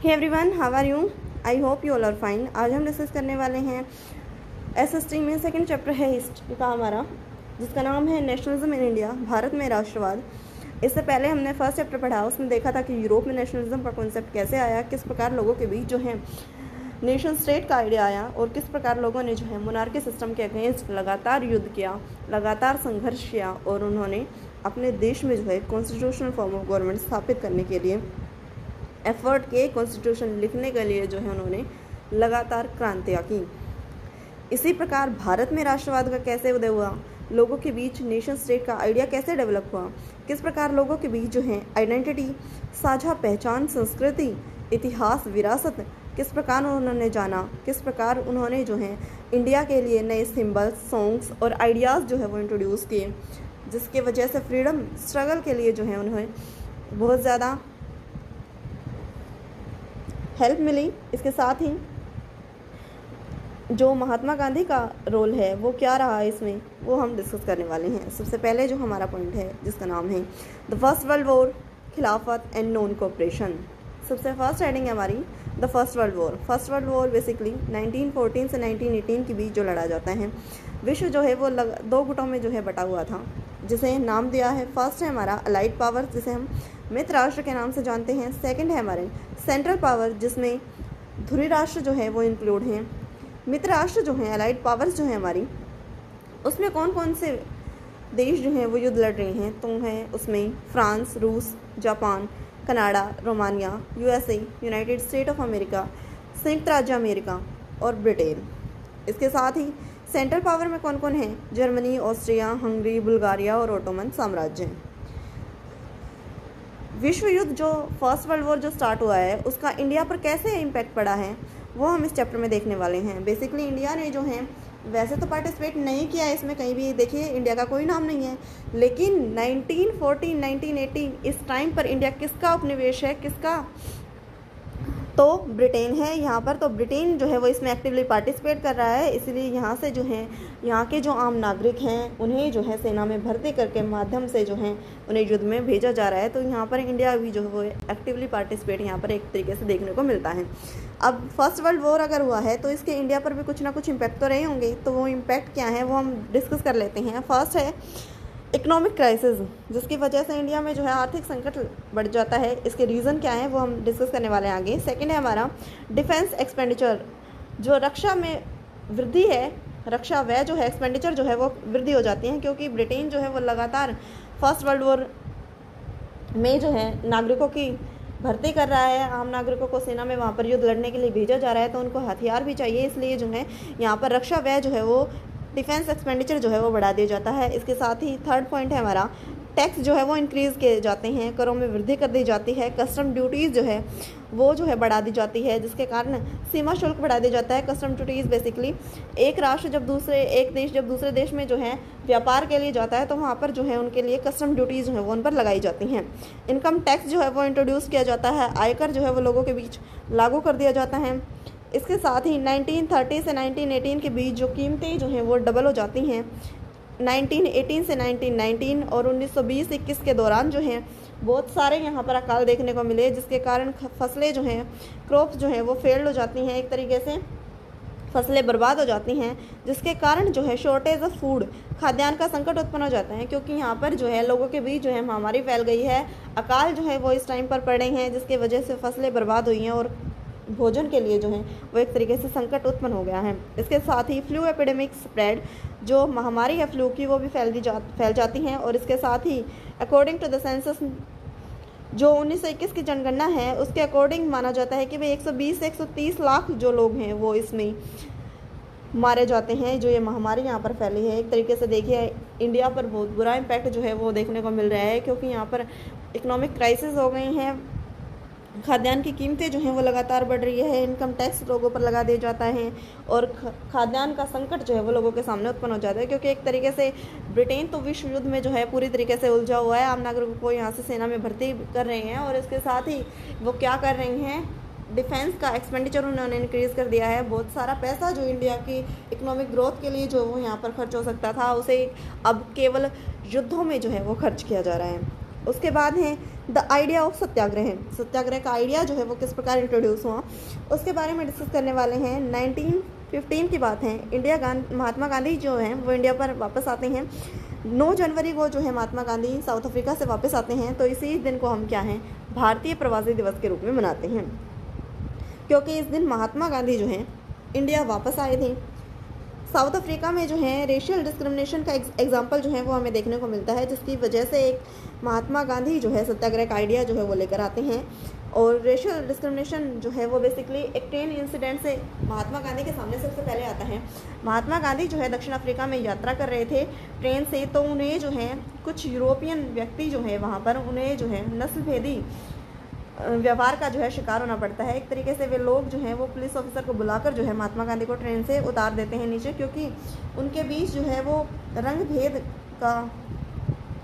Hey everyone, how are you? I hope you all are fine. आज हम discuss करने वाले हैं एसएसटी में सेकंड चैप्टर है हिस्ट्री का हमारा, जिसका नाम है नेशनलिज्म इन इंडिया, भारत में राष्ट्रवाद। इससे पहले हमने फर्स्ट चैप्टर पढ़ा, उसमें देखा था कि यूरोप में नेशनलिज्म का कॉन्सेप्ट कैसे आया, किस प्रकार लोगों के बीच जो है नेशन स्टेट का आइडिया आया और किस प्रकार लोगों ने जो है मोनार्की सिस्टम के अगेंस्ट लगातार युद्ध किया, लगातार संघर्ष किया और उन्होंने अपने देश में जो है कॉन्स्टिट्यूशनल फॉर्म ऑफ गवर्नमेंट स्थापित करने के लिए एफर्ट किए। कॉन्स्टिट्यूशन लिखने के लिए जो है उन्होंने लगातार क्रांतियाँ की। इसी प्रकार भारत में राष्ट्रवाद का कैसे उदय हुआ, लोगों के बीच नेशन स्टेट का आइडिया कैसे डेवलप हुआ, किस प्रकार लोगों के बीच जो है आइडेंटिटी, साझा पहचान, संस्कृति, इतिहास, विरासत किस प्रकार उन्होंने जाना, किस प्रकार उन्होंने जो है इंडिया के लिए नए सिंबल्स, सॉन्ग्स और आइडियाज़ जो है वो इंट्रोड्यूस किए, जिसके वजह से फ्रीडम स्ट्रगल के लिए जो है उन्हें बहुत ज़्यादा हेल्प मिली। इसके साथ ही जो महात्मा गांधी का रोल है वो क्या रहा इसमें, वो हम डिस्कस करने वाले हैं। सबसे पहले जो हमारा पॉइंट है जिसका नाम है द फर्स्ट वर्ल्ड वॉर, खिलाफत एंड नॉन कोऑपरेशन। सबसे फर्स्ट हेडिंग है हमारी the first world war. First world war basically 1914 से 1918 के बीच जो लड़ा जाता है। विश्व जो है वो दो गुटों में जो है बटा हुआ था, जिसे नाम दिया है, फर्स्ट है हमारा अलाइड पावर, जिसे हम मित्र राष्ट्र के नाम से जानते हैं। सेकंड है हमारे सेंट्रल पावर, जिसमें ध्रुवीय राष्ट्र जो है वो इंक्लूड हैं। मित्र राष्ट्र जो हैं, अलाइड पावर्स जो हैं हमारी, उसमें कौन कौन से देश जो हैं वो युद्ध लड़ रहे हैं, तो हैं उसमें फ्रांस, रूस, Japan, Canada, Romania, USA, United state of America, संयुक्त राज्य अमेरिका और ब्रिटेन। इसके साथ ही सेंट्रल पावर में कौन कौन है, जर्मनी, ऑस्ट्रिया, हंगरी, बुल्गारिया और ओटोमन साम्राज्य। विश्व युद्ध जो फर्स्ट वर्ल्ड वॉर जो स्टार्ट हुआ है उसका इंडिया पर कैसे इम्पैक्ट पड़ा है वो हम इस चैप्टर में देखने वाले हैं। बेसिकली इंडिया ने जो है वैसे तो पार्टिसिपेट नहीं किया है इसमें, कहीं भी देखिए इंडिया का कोई नाम नहीं है, लेकिन 1914, 1918 इस टाइम पर इंडिया किसका उपनिवेश है, किसका, तो ब्रिटेन है यहाँ पर। तो ब्रिटेन जो है वो इसमें एक्टिवली पार्टिसिपेट कर रहा है, इसलिए यहाँ से जो है यहाँ के जो आम नागरिक हैं उन्हें जो है सेना में भर्ती करके माध्यम से जो है उन्हें युद्ध में भेजा जा रहा है। तो यहाँ पर इंडिया भी जो है वो एक्टिवली पार्टिसिपेट यहाँ पर एक तरीके से देखने को मिलता है। अब फर्स्ट वर्ल्ड वॉर अगर हुआ है तो इसके इंडिया पर भी कुछ ना कुछ इम्पैक्ट तो रहे होंगे, तो वो इम्पैक्ट क्या है वो हम डिस्कस कर लेते हैं। फर्स्ट है इकोनॉमिक क्राइसिस, जिसकी वजह से इंडिया में जो है आर्थिक संकट बढ़ जाता है। इसके रीज़न क्या है वो हम डिस्कस करने वाले हैं आगे। सेकंड है हमारा डिफेंस एक्सपेंडिचर, जो रक्षा में वृद्धि है, रक्षा व्यय जो है, एक्सपेंडिचर जो है वो वृद्धि हो जाती है, क्योंकि ब्रिटेन जो है वो लगातार फर्स्ट वर्ल्ड वॉर में जो है नागरिकों की भर्ती कर रहा है, आम नागरिकों को सेना में वहाँ पर युद्ध लड़ने के लिए भेजा जा रहा है, तो उनको हथियार भी चाहिए, इसलिए जो है यहाँ पर रक्षा व्यय जो है वो डिफेंस एक्सपेंडिचर जो है वो बढ़ा दिया जाता है। इसके साथ ही थर्ड पॉइंट है हमारा टैक्स जो है वो इंक्रीज़ किए जाते हैं, करों में वृद्धि कर दी जाती है, कस्टम ड्यूटीज़ जो है वो जो है बढ़ा दी जाती है, जिसके कारण सीमा शुल्क बढ़ा दिया जाता है। कस्टम ड्यूटीज़ बेसिकली एक देश जब दूसरे देश में जो है व्यापार के लिए जाता है तो वहाँ पर जो है उनके लिए कस्टम ड्यूटीज़ जो है वो उन पर लगाई जाती हैं। इनकम टैक्स जो है वो इंट्रोड्यूस किया जाता है, आयकर जो है वो लोगों के बीच लागू कर दिया जाता है। इसके साथ ही 1930 से 1918 के बीच जो कीमतें जो हैं वो डबल हो जाती हैं। 1918 से 1919 और 1920-21 के दौरान जो हैं बहुत सारे यहाँ पर अकाल देखने को मिले, जिसके कारण फसलें जो हैं, क्रॉप्स जो हैं वो फेल्ड हो जाती हैं, एक तरीके से फसलें बर्बाद हो जाती हैं, जिसके कारण जो है शॉर्टेज ऑफ फूड, खाद्यान्न का संकट उत्पन्न हो जाता है, क्योंकि यहाँ पर जो है लोगों के बीच जो है महामारी फैल गई है, अकाल जो है वो इस टाइम पर पड़े हैं, जिसकी वजह से फसलें बर्बाद हुई हैं और भोजन के लिए जो है वो एक तरीके से संकट उत्पन्न हो गया है। इसके साथ ही फ्लू एपिडेमिक स्प्रेड, जो महामारी है फ्लू की, वो भी फैल जाती हैं। और इसके साथ ही अकॉर्डिंग टू द सेंसस, जो 1921 की जनगणना है उसके अकॉर्डिंग माना जाता है कि भाई 120 से 130 लाख जो लोग हैं वो इसमें मारे जाते हैं, जो ये महामारी यहाँ पर फैली है। एक तरीके से देखिए इंडिया पर बहुत बुरा इम्पैक्ट जो है वो देखने को मिल रहा है, क्योंकि यहाँ पर इकोनॉमिक क्राइसिस हो गई हैं, खाद्यान्न की कीमतें जो हैं वो लगातार बढ़ रही है, इनकम टैक्स लोगों पर लगा दिया जाता है और खाद्यान्न का संकट जो है वो लोगों के सामने उत्पन्न हो जाता है, क्योंकि एक तरीके से ब्रिटेन तो विश्व युद्ध में जो है पूरी तरीके से उलझा हुआ है, आम नागरिकों को यहाँ से सेना में भर्ती कर रहे हैं और इसके साथ ही वो क्या कर रहे हैं, डिफेंस का एक्सपेंडिचर उन्होंने इंक्रीज़ कर दिया है। बहुत सारा पैसा जो इंडिया की इकोनॉमिक ग्रोथ के लिए जो वो यहाँ पर खर्च हो सकता था, उसे अब केवल युद्धों में जो है वो खर्च किया जा रहा है। उसके बाद है द आइडिया ऑफ सत्याग्रह। सत्याग्रह का आइडिया जो है वो किस प्रकार इंट्रोड्यूस हुआ, उसके बारे में डिस्कस करने वाले हैं। 1915 की बात है, महात्मा गांधी जो हैं वो इंडिया पर वापस आते हैं। 9 जनवरी को जो है महात्मा गांधी साउथ अफ्रीका से वापस आते हैं, तो इसी दिन को हम क्या हैं, भारतीय प्रवासी दिवस के रूप में मनाते हैं, क्योंकि इस दिन महात्मा गांधी जो हैं इंडिया वापस आए थे। साउथ अफ्रीका में जो है रेशियल डिस्क्रिमिनेशन का एग्जाम्पल जो है वो हमें देखने को मिलता है, जिसकी वजह से एक महात्मा गांधी जो है सत्याग्रह का आइडिया जो है वो लेकर आते हैं। और रेशियल डिस्क्रिमिनेशन जो है वो बेसिकली एक ट्रेन इंसिडेंट से महात्मा गांधी के सामने सबसे पहले आता है। महात्मा गांधी जो है दक्षिण अफ्रीका में यात्रा कर रहे थे ट्रेन से, तो उन्हें जो है कुछ यूरोपियन व्यक्ति जो है वहाँ पर उन्हें जो है नस्ल भेदी व्यवहार का जो है शिकार होना पड़ता है। एक तरीके से वे लोग जो हैं वो पुलिस ऑफिसर को बुलाकर जो है महात्मा गांधी को ट्रेन से उतार देते हैं नीचे, क्योंकि उनके बीच जो है वो रंग भेद का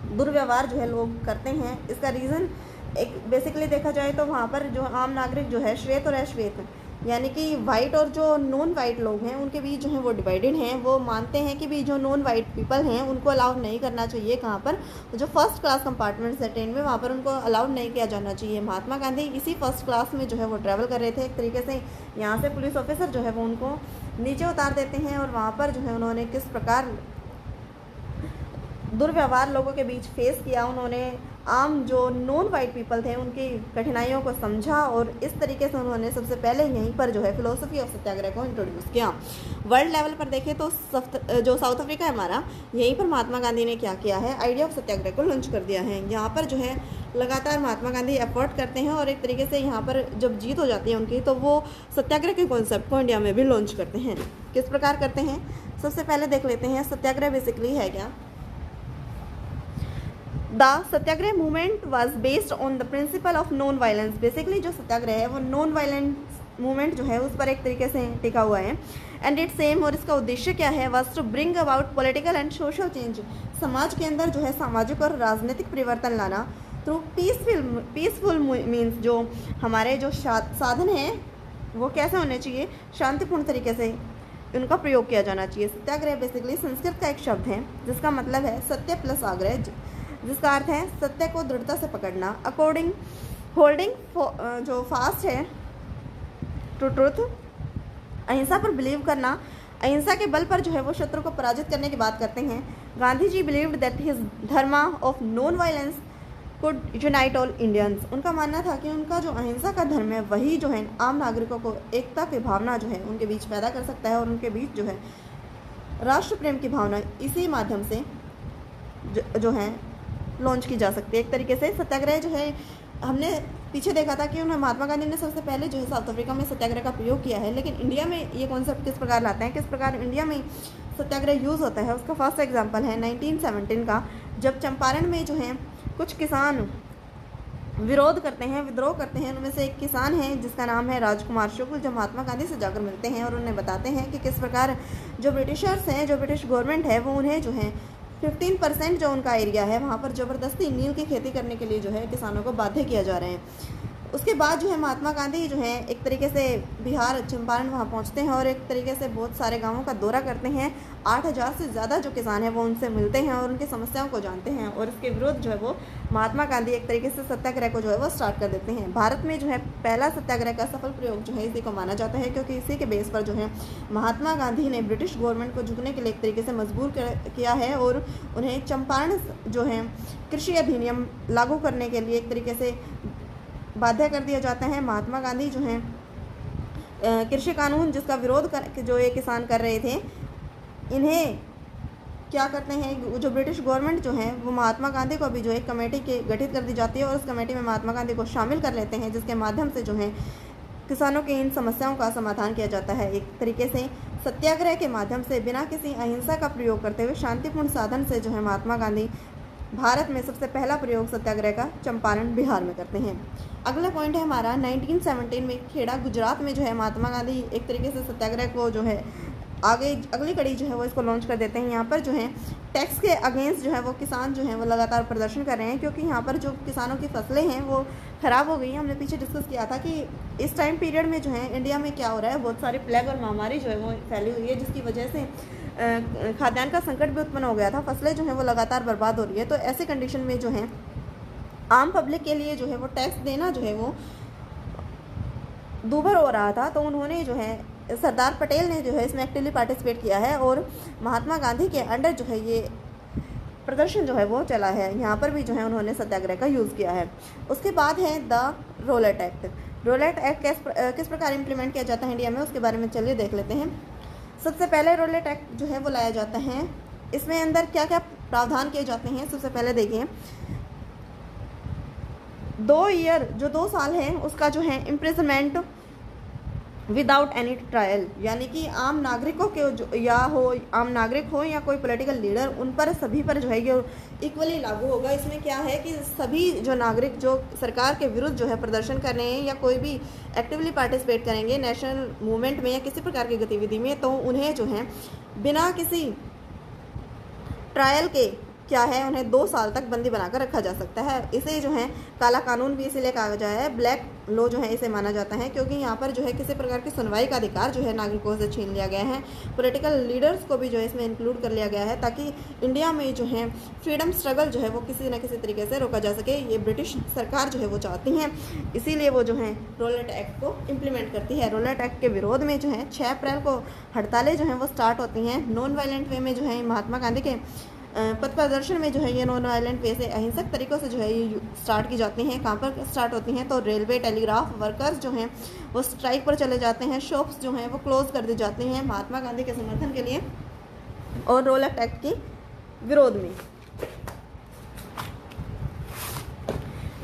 दुर्व्यवहार जो है लोग करते हैं। इसका रीज़न एक बेसिकली देखा जाए तो वहाँ पर जो आम नागरिक जो है श्वेत और अश्वेत, यानी कि वाइट और जो नॉन वाइट लोग हैं उनके बीच जो है वो डिवाइडेड हैं। वो मानते हैं कि भी जो नॉन वाइट पीपल हैं उनको अलाउ नहीं करना चाहिए, कहाँ पर, जो फर्स्ट क्लास कंपार्टमेंट्स है ट्रेन में वहाँ पर उनको अलाउड नहीं किया जाना चाहिए। महात्मा गांधी इसी फर्स्ट क्लास में जो है वो ट्रैवल कर रहे थे। एक तरीके से यहाँ से पुलिस ऑफिसर जो है वो उनको नीचे उतार देते हैं, और वहाँ पर जो है उन्होंने किस प्रकार दुर्व्यवहार लोगों के बीच फेस किया, उन्होंने आम जो नॉन वाइट पीपल थे उनकी कठिनाइयों को समझा, और इस तरीके से उन्होंने सबसे पहले यहीं पर जो है फिलोसफी ऑफ सत्याग्रह को इंट्रोड्यूस किया। वर्ल्ड लेवल पर देखें तो जो साउथ अफ्रीका है हमारा, यहीं पर महात्मा गांधी ने क्या किया है, आइडिया ऑफ सत्याग्रह को लॉन्च कर दिया है। यहाँ पर जो है लगातार महात्मा गांधी एफर्ट करते हैं, और एक तरीके से यहाँ पर जब जीत हो जाती है उनकी, तो वो सत्याग्रह के कॉन्सेप्ट को इंडिया में भी लॉन्च करते हैं। किस प्रकार करते हैं, सबसे पहले देख लेते हैं सत्याग्रह बेसिकली है क्या। The Satyagraha movement was based on the principle of non violence. Basically जो सत्याग्रह है वो नॉन वायलेंस मूवमेंट जो है उस पर एक तरीके से टिका हुआ है। एंड इट्स एम, और इसका उद्देश्य क्या है, was to bring about political and social change. समाज के अंदर जो है सामाजिक और राजनीतिक परिवर्तन लाना थ्रू पीसफुल मीन्स। जो हमारे जो साधन हैं वो कैसे होने चाहिए, शांतिपूर्ण तरीके से उनका प्रयोग किया जाना चाहिए। सत्याग्रह बेसिकली संस्कृत का एक शब्द है जिसका मतलब है सत्य प्लस आग्रह, जिसका अर्थ है सत्य को दृढ़ता से पकड़ना। अकॉर्डिंग होल्डिंग जो फास्ट है टू ट्रुथ, अहिंसा पर बिलीव करना, अहिंसा के बल पर जो है वो शत्रु को पराजित करने की बात करते हैं। Gandhi ji believed that his dharma of non violence could unite all Indians. उनका मानना था कि उनका जो अहिंसा का धर्म है वही जो है आम नागरिकों को एकता की भावना जो है उनके बीच पैदा कर सकता है, और उनके बीच जो है राष्ट्र प्रेम की भावना इसी माध्यम से जो है लॉन्च की जा सकती है। एक तरीके से सत्याग्रह जो है हमने पीछे देखा था कि उन्हें महात्मा गांधी ने सबसे पहले जो है साउथ अफ्रीका में सत्याग्रह का प्रयोग किया है, लेकिन इंडिया में ये कॉन्सेप्ट किस प्रकार लाते हैं, किस प्रकार इंडिया में सत्याग्रह यूज़ होता है, उसका फर्स्ट एग्जांपल है 1917 का, जब चंपारण में जो है कुछ किसान विद्रोह करते हैं। उनमें से एक किसान है जिसका नाम है राजकुमार शुक्ल, जो महात्मा गांधी से जाकर मिलते हैं और उन्हें बताते हैं कि किस प्रकार जो ब्रिटिशर्स हैं, जो ब्रिटिश गवर्नमेंट है, वो उन्हें जो है 15% जो उनका एरिया है वहाँ पर ज़बरदस्ती नील की खेती करने के लिए जो है किसानों को बाध्य किया जा रहे हैं। उसके बाद जो है महात्मा गांधी जो है एक तरीके से बिहार चंपारण वहाँ पहुँचते हैं और एक तरीके से बहुत सारे गांवों का दौरा करते हैं। 8000 से ज़्यादा जो किसान हैं वो उनसे मिलते हैं और उनकी समस्याओं को जानते हैं, और इसके विरुद्ध जो है वो महात्मा गांधी एक तरीके से सत्याग्रह को जो है वो स्टार्ट कर देते हैं। भारत में जो है पहला सत्याग्रह का सफल प्रयोग जो है इसी को माना जाता है, क्योंकि इसी के बेस पर जो है महात्मा गांधी ने ब्रिटिश गवर्नमेंट को झुकने के लिए एक तरीके से मजबूर किया है, और उन्हें चंपारण जो है कृषि अधिनियम लागू करने के लिए एक तरीके से बाध्य कर दिया जाता है। महात्मा गांधी जो हैं कृषि कानून जिसका विरोध जो ये किसान कर रहे थे, इन्हें क्या करते हैं, जो ब्रिटिश गवर्नमेंट जो है वो महात्मा गांधी को भी जो एक कमेटी के गठित कर दी जाती है, और उस कमेटी में महात्मा गांधी को शामिल कर लेते हैं, जिसके माध्यम से जो है किसानों की इन समस्याओं का समाधान किया जाता है। एक तरीके से सत्याग्रह के माध्यम से बिना किसी अहिंसा का प्रयोग करते हुए शांतिपूर्ण साधन से जो है महात्मा गांधी भारत में सबसे पहला प्रयोग सत्याग्रह का चंपारण बिहार में करते हैं। अगला पॉइंट है हमारा 1917 में खेड़ा गुजरात में जो है महात्मा गांधी एक तरीके से सत्याग्रह को जो है आगे अगली कड़ी जो है वो इसको लॉन्च कर देते हैं। यहाँ पर जो है टैक्स के अगेंस्ट जो है वो किसान जो हैं वो लगातार प्रदर्शन कर रहे हैं, क्योंकि यहाँ पर जो किसानों की फसलें हैं वो ख़राब हो गई हैं। हमने पीछे डिस्कस किया था कि इस टाइम पीरियड में जो है इंडिया में क्या हो रहा है, बहुत सारी प्लेग और महामारी जो है वो फैली हुई है, जिसकी वजह से खाद्यान्न का संकट भी उत्पन्न हो गया था। फसलें जो हैं वो लगातार बर्बाद हो रही है। तो ऐसे कंडीशन में जो है आम पब्लिक के लिए जो है वो टैक्स देना जो है वो दूभर हो रहा था, तो उन्होंने जो है सरदार पटेल ने जो है इसमें एक्टिवली पार्टिसिपेट किया है और महात्मा गांधी के अंडर जो है ये प्रदर्शन जो है वो चला है। यहाँ पर भी जो है उन्होंने सत्याग्रह का यूज़ किया है। उसके बाद है the Rowlatt Act. Rowlatt Act किस प्रकार इम्प्लीमेंट किया जाता है इंडिया में, उसके बारे में चलिए देख लेते हैं। सबसे पहले रोलेट एक्ट जो है वो लाया जाता है। इसमें अंदर क्या क्या प्रावधान किए जाते हैं, सबसे पहले देखिए 2 साल है उसका जो है इम्प्रिजनमेंट विदाउट एनी ट्रायल, यानी कि आम नागरिकों के आम नागरिक हो या कोई पॉलिटिकल लीडर, उन पर सभी पर जो है ये इक्वली लागू होगा। इसमें क्या है कि सभी जो नागरिक जो सरकार के विरुद्ध जो है प्रदर्शन कर रहे हैं या कोई भी एक्टिवली पार्टिसिपेट करेंगे नेशनल मूवमेंट में या किसी प्रकार की गतिविधि में, तो उन्हें जो है बिना किसी ट्रायल के क्या है उन्हें 2 साल तक बंदी बनाकर रखा जा सकता है। इसे जो है काला कानून भी इसीलिए कहा जाए है, ब्लैक लॉ जो है इसे माना जाता है, क्योंकि यहाँ पर जो है किसी प्रकार की सुनवाई का अधिकार जो है नागरिकों से छीन लिया गया है। पॉलिटिकल लीडर्स को भी जो है इसमें इंक्लूड कर लिया गया है ताकि इंडिया में जो है फ्रीडम स्ट्रगल जो है वो किसी न किसी तरीके से रोका जा सके। ये ब्रिटिश सरकार जो है वो चाहती हैं, इसीलिए वो जो है रोलेट एक्ट को इम्प्लीमेंट करती है। रोलेट एक्ट के विरोध में जो है 6 अप्रैल को हड़तालें जो हैं वो स्टार्ट होती हैं। नॉन वायलेंट वे में जो है महात्मा गांधी के पथ प्रदर्शन में जो है ये नॉन वायलेंट वे से अहिंसक तरीक़ों से जो है ये स्टार्ट की जाती हैं। कहाँ पर स्टार्ट होती हैं, तो रेलवे टेलीग्राफ वर्कर्स जो हैं वो स्ट्राइक पर चले जाते हैं, शॉप्स जो हैं वो क्लोज कर दी जाती हैं महात्मा गांधी के समर्थन के लिए और रोलेट एक्ट के विरोध में।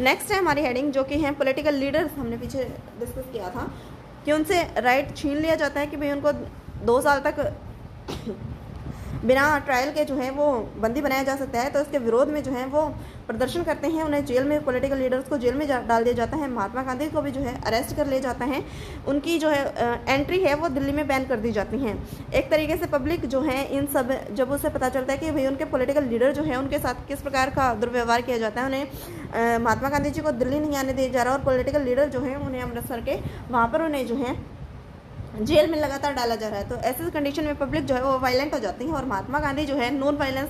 नेक्स्ट है हमारी हेडिंग जो कि है पॉलिटिकल लीडर्स। हमने पीछे डिस्कस किया था कि उनसे राइट छीन लिया जाता है कि भाई उनको 2 साल तक बिना ट्रायल के जो है वो बंदी बनाया जा सकता है। तो इसके विरोध में जो है वो प्रदर्शन करते हैं, उन्हें जेल में, पॉलिटिकल लीडर्स को जेल में डाल दिया जाता है। महात्मा गांधी को भी जो है अरेस्ट कर लिया जाता है, उनकी जो है एंट्री है वो दिल्ली में बैन कर दी जाती है। एक तरीके से पब्लिक जो है इन सब जब उसे पता चलता है कि भाई उनके पॉलिटिकल लीडर जो है उनके साथ किस प्रकार का दुर्व्यवहार किया जाता है, उन्हें महात्मा गांधी जी को दिल्ली नहीं आने दिया जा रहा और पॉलिटिकल लीडर जो है उन्हें अमृतसर के वहाँ पर उन्हें जो है जेल में लगातार डाला जा रहा है, तो ऐसे कंडीशन में पब्लिक जो है वो वायलेंट हो जाती है। और महात्मा गांधी जो है नॉन वायलेंस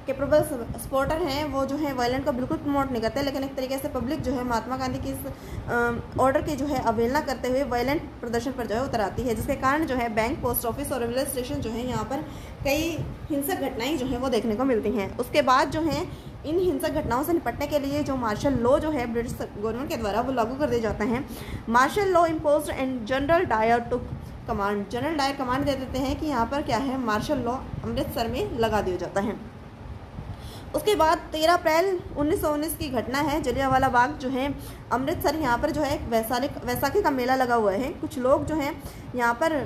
के प्रबल सपोर्टर हैं, वो जो है वायलेंट को बिल्कुल प्रमोट नहीं करते, लेकिन एक तरीके से पब्लिक जो है महात्मा गांधी की इस ऑर्डर की जो है अवहेलना करते हुए वायलेंट प्रदर्शन पर जो है उतर आती है, जिसके कारण जो है बैंक, पोस्ट ऑफिस और रेलवे स्टेशन जो है यहाँ पर कई हिंसक घटनाएं जो है वो देखने को मिलती हैं। उसके बाद जो है इन हिंसक घटनाओं से निपटने के लिए जो मार्शल लॉ जो है ब्रिटिश गवर्नमेंट के द्वारा वो लागू कर दिया जाता है। Martial law imposed and general Dyer to command, general Dyer command दे देते हैं कि यहाँ पर क्या है मार्शल लॉ अमृतसर में लगा दिया जाता है। उसके बाद 13 अप्रैल 1919 की घटना है, जलियांवाला बाग जो है अमृतसर, यहाँ पर जो है एक वैसाखी का मेला लगा हुआ है। कुछ लोग जो हैं यहाँ पर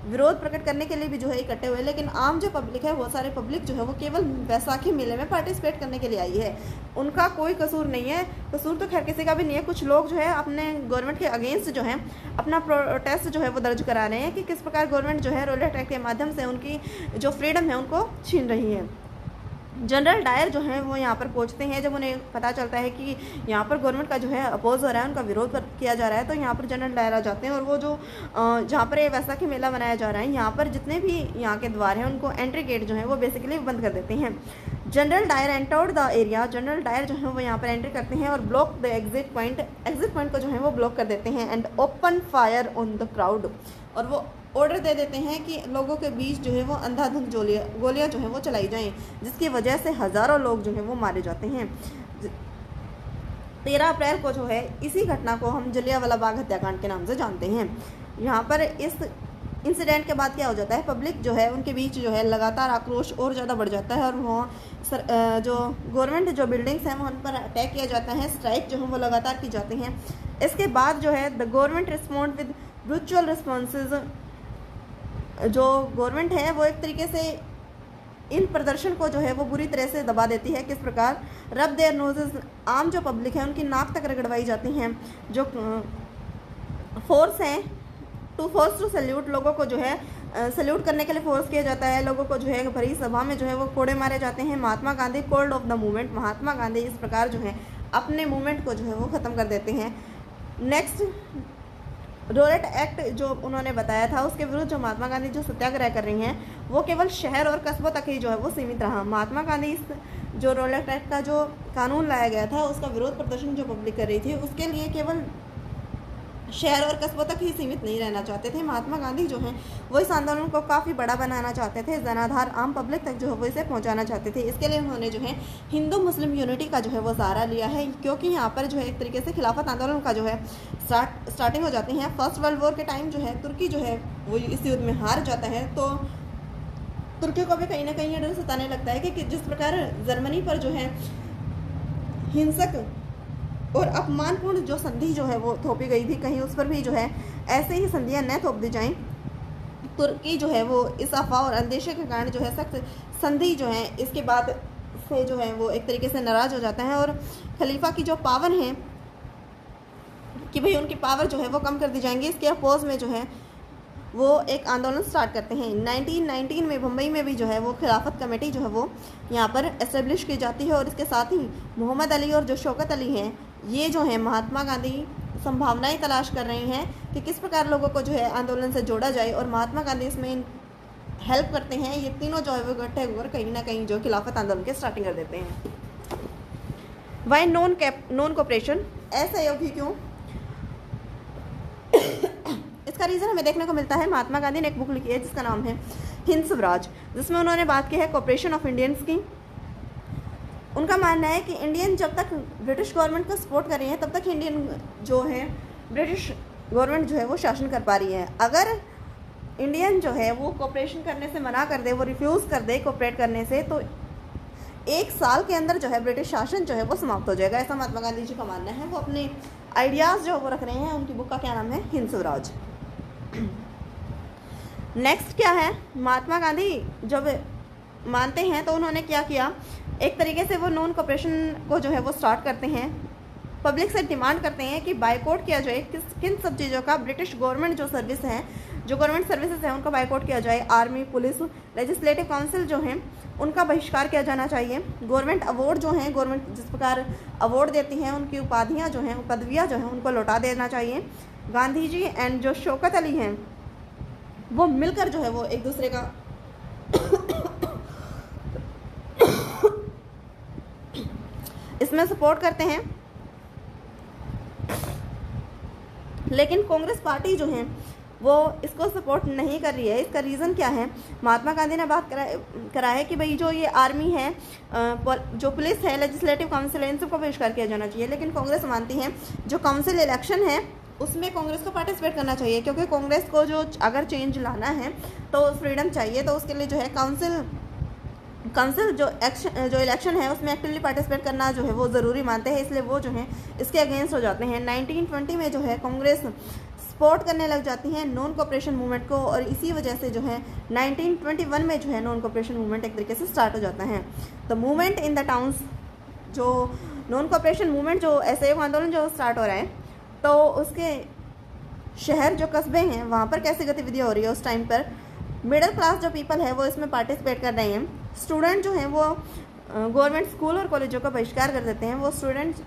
विरोध प्रकट करने के लिए भी जो है इकट्ठे हुए, लेकिन आम जो पब्लिक है वो सारे पब्लिक जो है वो केवल वैसाखी मेले में पार्टिसिपेट करने के लिए आई है, उनका कोई कसूर नहीं है। कसूर तो खैर किसी का भी नहीं है। कुछ लोग जो है अपने गवर्नमेंट के अगेंस्ट जो है अपना प्रोटेस्ट जो है वो दर्ज करा रहे हैं कि किस प्रकार गवर्नमेंट जो है रोलेट एक्ट के माध्यम से उनकी जो फ्रीडम है उनको छीन रही है। जनरल डायर जो है वो यहाँ पर पहुँचते हैं, जब उन्हें पता चलता है कि यहाँ पर गवर्नमेंट का जो है अपोज हो रहा है, उनका विरोध किया जा रहा है, तो यहाँ पर जनरल डायर आ जाते हैं और वो जो जहाँ पर ये वैसाखी मेला मनाया जा रहा है यहाँ पर जितने भी यहाँ के द्वार हैं उनको एंट्री गेट जो है वो बेसिकली बंद कर देते हैं। General Dyer entered the area, General Dyer जो है वो यहाँ पर एंट्री करते हैं और ब्लॉक द एग्जिट पॉइंट को जो है वो ब्लॉक कर देते हैं and open fire on the crowd, और वो ऑर्डर दे देते हैं कि लोगों के बीच जो है वो अंधाधुंध गोलियां जो है वो चलाई जाएं, जिसकी वजह से हज़ारों लोग जो है वो मारे जाते हैं। 13 अप्रैल को जो है इसी घटना को हम जलियांवाला बाग हत्याकांड के नाम से जानते हैं। यहाँ पर इस इंसिडेंट के बाद क्या हो जाता है, पब्लिक जो है उनके बीच जो है लगातार आक्रोश और ज़्यादा बढ़ जाता है और वो जो गवर्नमेंट जो बिल्डिंग्स हैं वो उन पर अटैक किया जाता है, स्ट्राइक जो है वो लगातार की जाती हैं। इसके बाद जो है the government respond with brutal responses, जो गवर्नमेंट है वो एक तरीके से इन प्रदर्शन को जो है वो बुरी तरह से दबा देती है। किस प्रकार, रब देयर नोजेस, आम जो पब्लिक है उनकी नाक तक रगड़वाई जाती हैं। जो फोर्स हैं टू सैल्यूट, लोगों को जो है सैल्यूट करने के लिए फोर्स किया जाता है, लोगों को जो है भरी सभा में जो है वो कोड़े मारे जाते हैं। Mahatma Gandhi called off the movement, Mahatma Gandhi इस प्रकार जो है अपने मूवमेंट को जो है वो ख़त्म कर देते हैं। नेक्स्ट रोलेट एक्ट जो उन्होंने बताया था उसके विरुद्ध जो महात्मा गांधी जो सत्याग्रह कर रही हैं वो केवल शहर और कस्बों तक ही जो है वो सीमित रहा। महात्मा गांधी इस जो रोलेट एक्ट का जो कानून लाया गया था उसका विरोध प्रदर्शन जो पब्लिक कर रही थी, उसके लिए केवल शहर और कस्बों तक ही सीमित नहीं रहना चाहते थे। महात्मा गांधी जो हैं वो इस आंदोलन को काफ़ी बड़ा बनाना चाहते थे, जनाधार आम पब्लिक तक जो है वो इसे पहुंचाना चाहते थे। इसके लिए उन्होंने जो है हिंदू मुस्लिम यूनिटी का जो है वो सहारा लिया है, क्योंकि यहाँ पर जो है एक तरीके से खिलाफत आंदोलन का जो है स्टार्टिंग हो जाती है। फर्स्ट वर्ल्ड वॉर के टाइम जो है तुर्की जो है वो इस युद्ध में हार जाता है, तो तुर्की को भी कहीं ना कहीं ये डर सताने लगता है कि जिस प्रकार जर्मनी पर जो है हिंसक और अपमानपूर्ण जो संधि जो है वो थोपी गई थी, कहीं उस पर भी जो है ऐसे ही संधियां न थोप दी जाएं। तुर्की जो है वो इस अफवाह और अंदेशे के कारण जो है सख्त संधि जो है इसके बाद से जो है वो एक तरीके से नाराज हो जाता है और खलीफा की जो पावर है कि भाई उनकी पावर जो है वो कम कर दी जाएंगी, इसके अपोज में जो है वो एक आंदोलन स्टार्ट करते हैं। 1919 में मुंबई में भी जो है वो खिलाफत कमेटी जो है वो यहाँ पर एस्टेब्लिश की जाती है और इसके साथ ही मोहम्मद अली और जो शौकत अली हैं ये जो है महात्मा गांधी संभावनाएं तलाश कर रही हैं कि किस प्रकार लोगों को जो है आंदोलन से जोड़ा जाए, और महात्मा गांधी इसमें हेल्प करते हैं। ये तीनों जो है वो इकट्ठे होकर कहीं ना कहीं जो खिलाफत आंदोलन के स्टार्टिंग कर देते हैं। वाई नॉन कोऑपरेशन, असहयोग ही क्यों? इसका रीज़न हमें देखने को मिलता है, महात्मा गांधी ने एक बुक लिखी है जिसका नाम है हिंद स्वराज, जिसमें उन्होंने बात की है कोऑपरेशन ऑफ इंडियंस की। उनका मानना है कि इंडियन जब तक ब्रिटिश गवर्नमेंट को सपोर्ट कर रही है तब तक इंडियन जो है ब्रिटिश गवर्नमेंट जो है वो शासन कर पा रही है। अगर इंडियन जो है वो कोऑपरेशन करने से मना कर दे, वो रिफ्यूज़ कर दे कोऑपरेट करने से, तो 1 साल के अंदर जो है ब्रिटिश शासन जो है वो समाप्त हो जाएगा। ऐसा महात्मा गांधी जी का मानना है। वो अपने आइडियाज़ जो वो रख रहे हैं, उनकी बुक का क्या नाम है? हिंद स्वराज। नेक्स्ट क्या है, महात्मा गांधी जब मानते हैं तो उन्होंने क्या किया, एक तरीके से वो नॉन कोऑपरेशन को जो है वो स्टार्ट करते हैं। पब्लिक से डिमांड करते हैं कि बाइकआउट किया जाए किन सब चीज़ों का, ब्रिटिश गवर्नमेंट जो सर्विस है, जो गवर्नमेंट सर्विसेज हैं उनका बाइकआउट किया जाए। आर्मी, पुलिस, लेजिस्लेटिव काउंसिल जो हैं उनका बहिष्कार किया जाना चाहिए। गवर्नमेंट अवार्ड जो हैं, गवर्नमेंट जिस प्रकार अवार्ड देती हैं उनकी उपाधियाँ जो हैं, पदवियाँ जो हैं उनको लौटा देना चाहिए। गांधी जी एंड जो शौकत अली हैं वो मिलकर जो है वो एक दूसरे का इसमें सपोर्ट करते हैं। लेकिन कांग्रेस पार्टी जो है वो इसको सपोर्ट नहीं कर रही है। इसका रीज़न क्या है? महात्मा गांधी ने बात करा है कि भाई जो ये आर्मी है, जो पुलिस है, लेजिस्लेटिव काउंसिल है, इन सबको बहिष्कार किया जाना चाहिए। लेकिन कांग्रेस मानती है जो काउंसिल इलेक्शन है उसमें कांग्रेस को पार्टिसिपेट करना चाहिए, क्योंकि कांग्रेस को जो अगर चेंज लाना है तो फ्रीडम चाहिए, तो उसके लिए जो है काउंसिल जो इलेक्शन है उसमें एक्टिवली पार्टिसिपेट करना जो है वो ज़रूरी मानते हैं। इसलिए वो जो है इसके अगेंस्ट हो जाते हैं। 1920 में जो है कांग्रेस सपोर्ट करने लग जाती है नॉन कोऑपरेशन मूवमेंट को, और इसी वजह से जो है 1921 में जो है नॉन कोऑपरेशन मूवमेंट एक तरीके से स्टार्ट हो जाता है। तो मूवमेंट इन द टाउन्स, जो नॉन कोऑपरेशन मूवमेंट जो असहयोग आंदोलन जो स्टार्ट हो रहा है, तो उसके शहर जो कस्बे हैं वहाँ पर कैसी गतिविधियाँ हो रही है उस टाइम पर। मिडिल क्लास जो पीपल है वो इसमें पार्टिसिपेट कर रहे हैं। स्टूडेंट जो हैं वो गवर्नमेंट स्कूल और कॉलेजों का बहिष्कार कर देते हैं। वो स्टूडेंट्स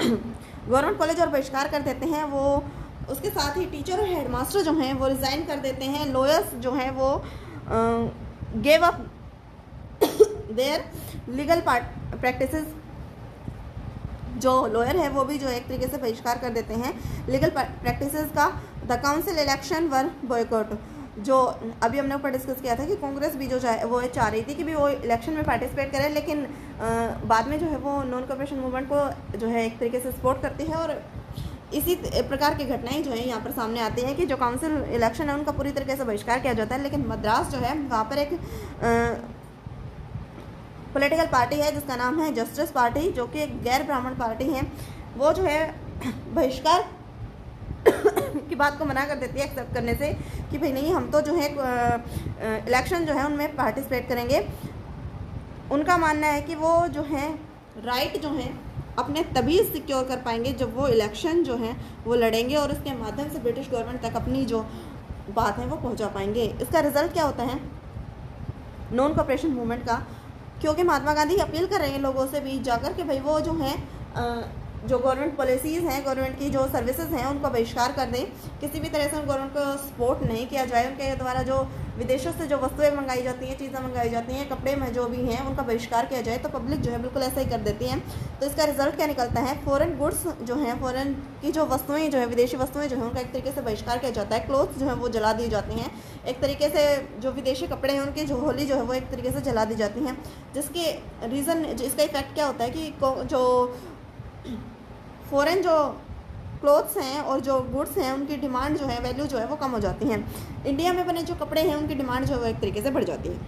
गवर्नमेंट कॉलेज और बहिष्कार कर देते हैं। वो उसके साथ ही टीचर और हेडमास्टर जो हैं वो रिज़ाइन कर देते हैं। लॉयर्स जो हैं वो gave up their legal practices, जो लॉयर है वो भी जो एक तरीके से बहिष्कार कर देते हैं लीगल प्रैक्टिसेस का। The council election were boycott, जो अभी हमने ऊपर डिस्कस किया था कि कांग्रेस भी जो वो चाह रही थी कि भी वो इलेक्शन में पार्टिसिपेट करे, लेकिन बाद में जो है वो नॉन कोऑपरेशन मूवमेंट को जो है एक तरीके से सपोर्ट करती है। और इसी प्रकार की घटनाएं जो है यहाँ पर सामने आती हैं कि जो काउंसिल इलेक्शन है उनका पूरी तरीके से बहिष्कार किया जाता है। लेकिन मद्रास जो है वहाँ पर एक पॉलिटिकल पार्टी है जिसका नाम है जस्टिस पार्टी, जो कि एक गैर ब्राह्मण पार्टी है। वो जो है बहिष्कार की बात को मना कर देती है एक्सेप्ट करने से कि भाई नहीं, हम तो जो है इलेक्शन जो है उनमें पार्टिसिपेट करेंगे। उनका मानना है कि वो जो है राइट जो है अपने तभी सिक्योर कर पाएंगे जब वो इलेक्शन जो है वो लड़ेंगे और उसके माध्यम से ब्रिटिश गवर्नमेंट तक अपनी जो बात है वो पहुंचा पाएंगे। इसका रिजल्ट क्या होता है नॉन कोऑपरेशन मूवमेंट का? क्योंकि महात्मा गांधी अपील कर रहे हैं लोगों से भी जाकर के भाई वो जो है जो गवर्नमेंट पॉलिसीज़ हैं, गवर्नमेंट की जो सर्विसेज हैं, उनका बहिष्कार कर दें। किसी भी तरह से गवर्नमेंट को सपोर्ट नहीं किया जाए। उनके द्वारा जो विदेशों से जो वस्तुएं मंगाई जाती हैं, चीज़ें मंगाई जाती हैं, कपड़े में जो भी हैं, उनका बहिष्कार किया जाए। तो पब्लिक जो है बिल्कुल ऐसा ही कर देती है। तो इसका रिजल्ट क्या निकलता है, फॉरेन गुड्स जो हैं, फॉरेन की जो वस्तुएं जो है, विदेशी वस्तुएं जो हैं, उनका एक तरीके से बहिष्कार किया जाता है। क्लोथ्स जो है वो जला दी जाती हैं। एक तरीके से जो विदेशी कपड़े हैं, उनकी जो होली जो है वो एक तरीके से जला दी जाती हैं। जिसके रीज़न, इसका इफेक्ट क्या होता है कि जो फॉरेन जो क्लोथ्स हैं और जो गुड्स हैं, उनकी डिमांड जो है, वैल्यू जो है वो कम हो जाती हैं। इंडिया में बने जो कपड़े हैं, उनकी डिमांड जो है वो एक तरीके से बढ़ जाती है।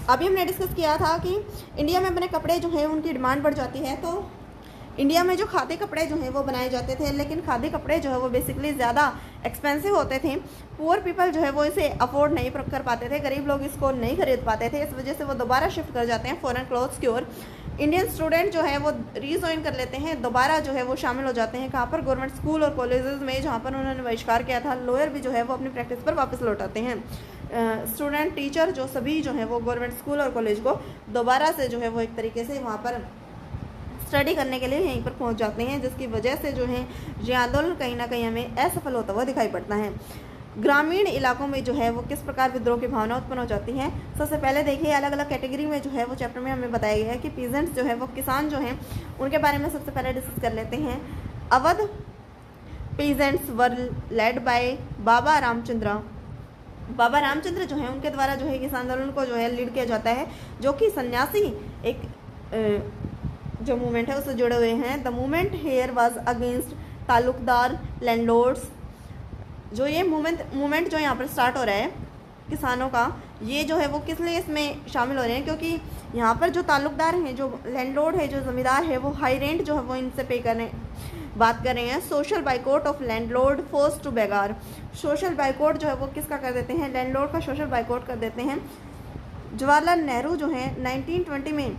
अभी हमने डिस्कस किया था कि इंडिया में बने कपड़े जो हैं उनकी डिमांड बढ़ जाती है। तो इंडिया में जो खादी कपड़े जो हैं वो बनाए जाते थे, लेकिन खादी कपड़े जो है वो बेसिकली ज़्यादा एक्सपेंसिव होते थे। पुअर पीपल जो है वो इसे अफोर्ड नहीं कर पाते थे, गरीब लोग इसको नहीं खरीद पाते थे। इस वजह से वो दोबारा शिफ्ट कर जाते हैं फॉरेन क्लोथ्स की ओर। इंडियन स्टूडेंट जो है वो रीजॉइन कर लेते हैं, दोबारा जो है वो शामिल हो जाते हैं कहाँ पर, गवर्नमेंट स्कूल और कॉलेजेस में, जहाँ पर उन्होंने बहिष्कार किया था। लॉयर भी जो है वो अपनी प्रैक्टिस पर वापस लौट आते हैं। स्टूडेंट, टीचर जो सभी जो है वो गवर्नमेंट स्कूल और कॉलेज को दोबारा से जो है वो एक तरीके से वहाँ पर स्टडी करने के लिए यहीं पर पहुंच जाते हैं, जिसकी वजह से जो है ये आंदोलन कहीं ना कहीं हमें असफल होता हुआ दिखाई पड़ता है। ग्रामीण इलाकों में जो है वो किस प्रकार विद्रोह की भावना उत्पन्न हो जाती है। सबसे पहले देखिए, अलग अलग कैटेगरी में जो है वो चैप्टर में हमें बताया गया है कि पीजेंट्स जो है वो किसान जो हैं, उनके बारे में सबसे पहले डिस्कस कर लेते हैं। Awadh peasants were led by Baba Ramchandra. Baba Ramchandra जो है, उनके द्वारा जो है इस आंदोलन को जो है लीड किया जाता है, जो कि सन्यासी एक जो मूवमेंट है उससे जुड़े हुए हैं। The movement here was against taluqdar landlords. जो ये मूवमेंट जो यहाँ पर स्टार्ट हो रहा है किसानों का, ये जो है वो किस लिए इसमें शामिल हो रहे हैं, क्योंकि यहाँ पर जो ताल्लुकदार हैं, जो लैंडलॉर्ड है, जो ज़मींदार है, वो हाई रेंट जो है वो इनसे पे कर रहे हैं। बात कर रहे हैं social boycott of landlord forced to begar. Social boycott जो है वो किसका कर देते हैं, लैंडलॉर्ड का सोशल बाइकआउट कर देते हैं। जवाहरलाल नेहरू जो है 1920 में